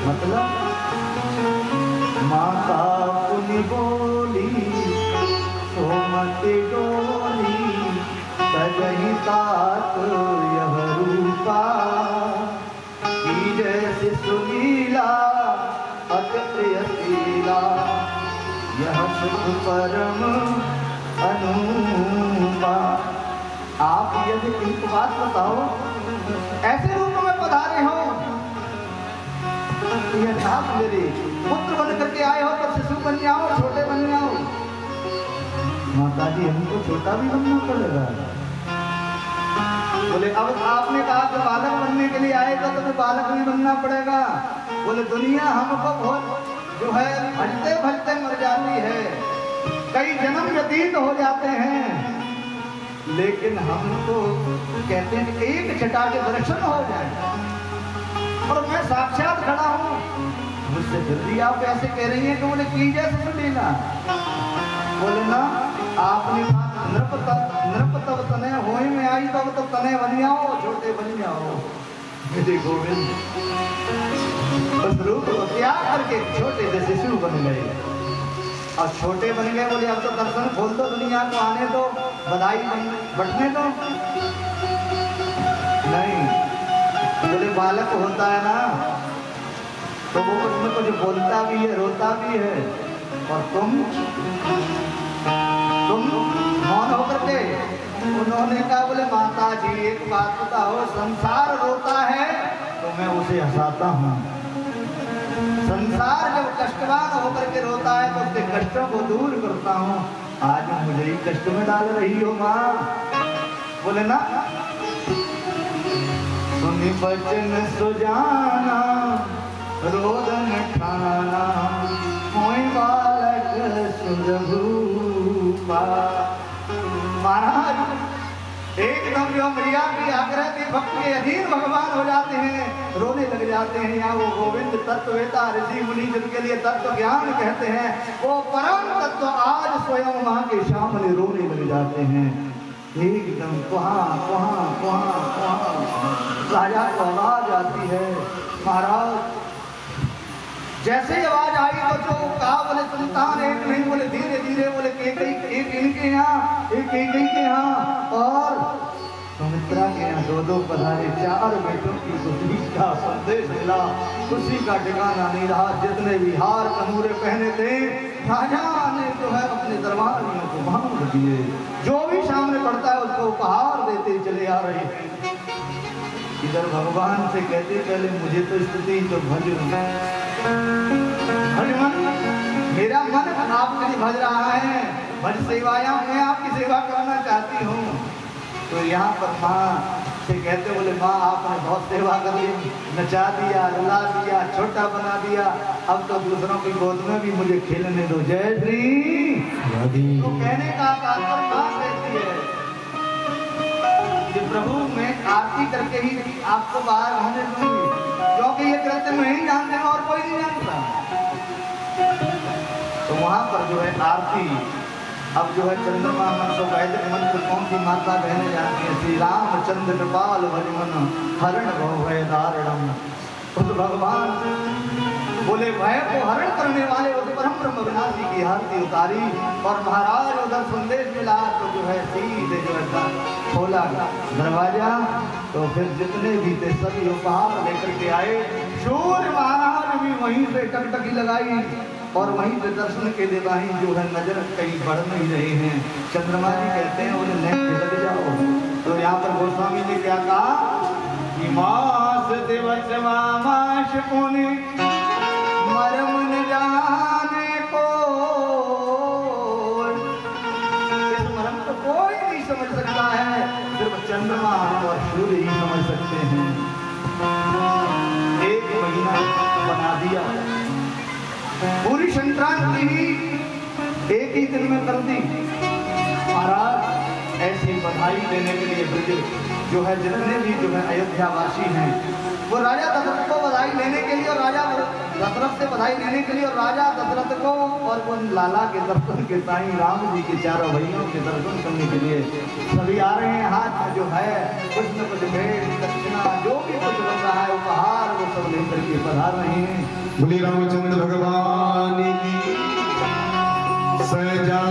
मतलब माता पुनि बोली सोमति डोली, सजहि तात यह रूपा, की जैसे सुनीला अति प्रियशीला, यह सुख परम अनुपा। आप यदि एक बात बताओ, ऐसे रूप में पधारे हो, यथार्थ मेरे पुत्र बन करके आए हो, तो शिशु बन जाओ, छोटे बन जाओ। माता जी हमको छोटा भी बनना पड़ेगा? बोले अब आपने कहा कि बालक बनने के लिए आए तो तुम्हें बालक भी बनना पड़ेगा। बोले दुनिया हमको बहुत जो है भजते भजते मर जाती है, कई जन्म व्यतीत हो जाते हैं, लेकिन हमको कहते हैं कि एक छटा के दर्शन हो जाए, और मैं साक्षात खड़ा हूँ, मुझसे फिर भी आप ऐसे कह रही हैं कि बोले की जैसे सुनीला। बोले ना आपने नृप तब तने होई में आई, तब तो तने बन जाओ, छोटे बन जाओ मेरे गोविंद। उस रूप को त्याग करके छोटे से शिशु बन गए, और छोटे बन गए। बोले अब तो दर्शन खोल दो, दुनिया को आने दो, बधाई बटने दो। नहीं, बोले बालक होता है ना तो वो कुछ न कुछ बोलता भी है, रोता भी है, और तुम मौन होकर के। उन्होंने कहा बोले माता जी एक बात बताओ, संसार रोता है तो मैं उसे हंसाता हूँ, संसार जब कष्टवान होकर के रोता है तो उसके कष्टों को दूर करता हूँ। आज मुझे ही कष्ट में डाल रही हो माँ। बोले ना सुनि बचन सुजाना, रोदन ठाना, होई बालक सुरभूपा। महाराज एकदम जो मैया की आग्रह की भक्ति के अधीन भगवान हो जाते हैं, रोने लग जाते हैं। यहाँ वो गोविंद तत्ववेता ऋषि मुनि जिनके लिए तत्व ज्ञान कहते हैं, वो परम तत्व आज स्वयं वहाँ के सामने रोने लग जाते हैं। एकदम कुहाँ राजा को आवाज आती है। महाराज जैसे ही आवाज आई तो जो कहा बोले सुल्तान एक नहीं, बोले धीरे धीरे, बोले एक इनके यहाँ, एक के यहाँ, और सुमित्रा के यहाँ दो पधारे। 4 बेटों की खुशी का संदेश मिला, खुशी का ठिकाना नहीं रहा। जितने भी हार कनूरे पहने थे राजा ने जो है अपने दरबारियों को बांध दिए, जो भी सामने पड़ता है उसको उपहार देते चले आ रहे। इधर भगवान से कहते पहले मुझे तो स्तुति तो भज मन, मेरा मन आपके लिए भज रहा है, भज सेवाया, मैं आपकी सेवा करना चाहती हूँ। तो यहाँ पर माँ से कहते बोले माँ आपने बहुत सेवा कर ली, नचा दिया, रुला दिया, छोटा बना दिया, अब तो दूसरों की गोद में भी मुझे खेलने दो। जय श्री। तो कहने का तात्पर्य बात रहती है कि प्रभु मैं आरती करके ही आपको बाहर होने दूंगी, क्योंकि ये कृत्य मैं ही जानते हैं और कोई नहीं जानता। तो वहां पर जो है आरती, अब जो है चंद्रमा मंत्र वैदिक मंत्र कौन सी माता कहने जाती है? श्री रामचंद्र कृपाल भजमन हरण भव है दारणम। उस भगवान बोले भय को हरण करने वाले उस परम ब्रह्म विनाशी की आरती उतारी और महाराज उधर संदेश मिला तो जो है सीधे जो है खोला दरवाजा तो फिर जितने भी थे सभी उपहार लेकर के आए। सूर्य महाराज भी वहीं पे टकटकी लगाई और वहीं पे दर्शन के लिए वहीं जो है नजर कहीं बढ़ नहीं रहे हैं। चंद्रमा जी कहते हैं उन्हें नेक लग जाओ। तो यहाँ पर गोस्वामी ने क्या कहा कि मास दिवस माश पुनि मरम न जाने को, इस मरम को कोई नहीं समझ सकता है, सिर्फ चंद्रमा और सूर्य ही समझ सकते हैं। एक महीना बना दिया, पूरी संक्रांति ही एक ही दिन में कर दी। महाराज ऐसी बधाई देने के लिए ब्रज जो है जितने भी जो है अयोध्या वासी हैं वो राजा दशरथ को बधाई लेने के लिए और राजा दशरथ से बधाई लेने के लिए और राजा दशरथ को और उन लाला के दर्शन के साईं राम जी के चारों भाइयों के दर्शन करने के लिए सभी आ रहे हैं। हाथ में जो है कुछ न कुछ भेंट दक्षिणा जो भी कुछ बन रहा है उपहार वो सब लेकर के पधार रहे हैं। बोले रामचंद्र भगवान की सजा